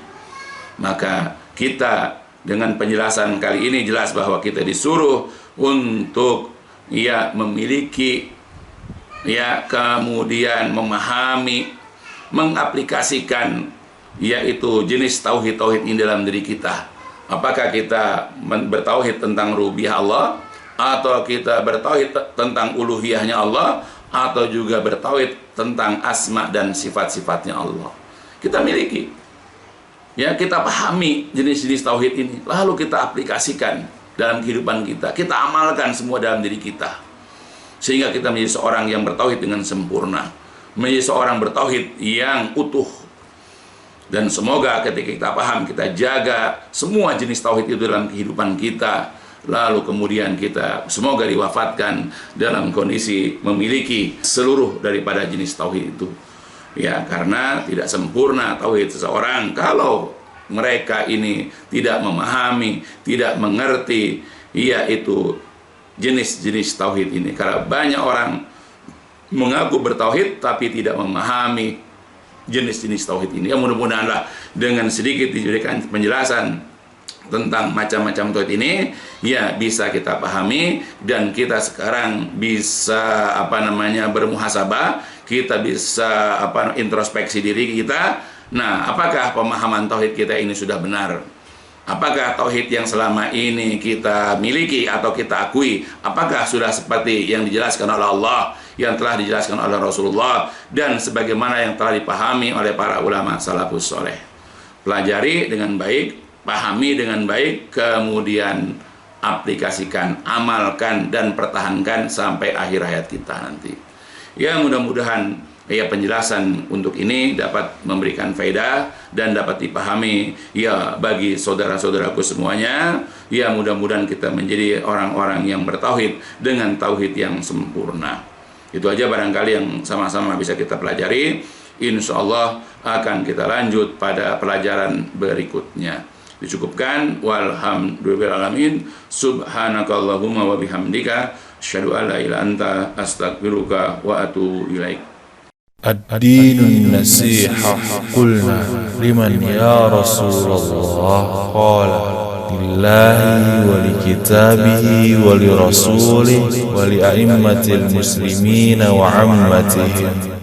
B: Maka kita dengan penjelasan kali ini jelas bahwa kita disuruh untuk memiliki, kemudian memahami, mengaplikasikan, yaitu jenis tauhid-tauhid ini dalam diri kita. Apakah kita bertauhid tentang rububiyah Allah, atau kita bertauhid tentang uluhiyahnya Allah, atau juga bertauhid tentang asma dan sifat-sifatnya Allah. Kita miliki, kita pahami jenis-jenis tauhid ini, lalu kita aplikasikan dalam kehidupan kita, kita amalkan semua dalam diri kita, sehingga kita menjadi seorang yang bertauhid dengan sempurna. menjadi seorang bertauhid yang utuh. Dan semoga ketika kita paham, kita jaga semua jenis tauhid itu dalam kehidupan kita, lalu kemudian kita semoga diwafatkan dalam kondisi memiliki seluruh daripada jenis tauhid itu. Ya, karena tidak sempurna tauhid seseorang kalau mereka ini tidak memahami, tidak mengerti, yaitu jenis-jenis tauhid ini. Karena banyak orang mengaku bertauhid tapi tidak memahami jenis-jenis tauhid ini. Ya, mudah-mudahanlah dengan sedikit diberikan penjelasan tentang macam-macam tauhid ini, ya bisa kita pahami dan kita sekarang bisa bermuhasabah, kita bisa introspeksi diri kita. Nah, apakah pemahaman tauhid kita ini sudah benar? Apakah tauhid yang selama ini kita miliki atau kita akui, apakah sudah seperti yang dijelaskan oleh Allah, yang telah dijelaskan oleh Rasulullah, dan sebagaimana yang telah dipahami oleh para ulama salafus soleh? Pelajari dengan baik, pahami dengan baik, kemudian aplikasikan, amalkan, dan pertahankan sampai akhir hayat kita nanti. Ya, mudah-mudahan penjelasan untuk ini dapat memberikan faedah dan dapat dipahami ya bagi saudara-saudaraku semuanya. Ya, mudah-mudahan kita menjadi orang-orang yang bertauhid dengan tauhid yang sempurna. Itu aja barangkali yang sama-sama bisa kita pelajari. Insya Allah akan kita lanjut pada pelajaran berikutnya. Dicukupkan. Walhamdulillahirrahmanirrahim. Subhanakallahumma wa bihamdika asyhadu an la ilaha illa anta astaghfiruka wa atubu ilaik.
A: الدين النصيحة قلنا لمن يا رسول الله قال لله ولكتابه ولرسوله ولأئمة المسلمين وعمتهم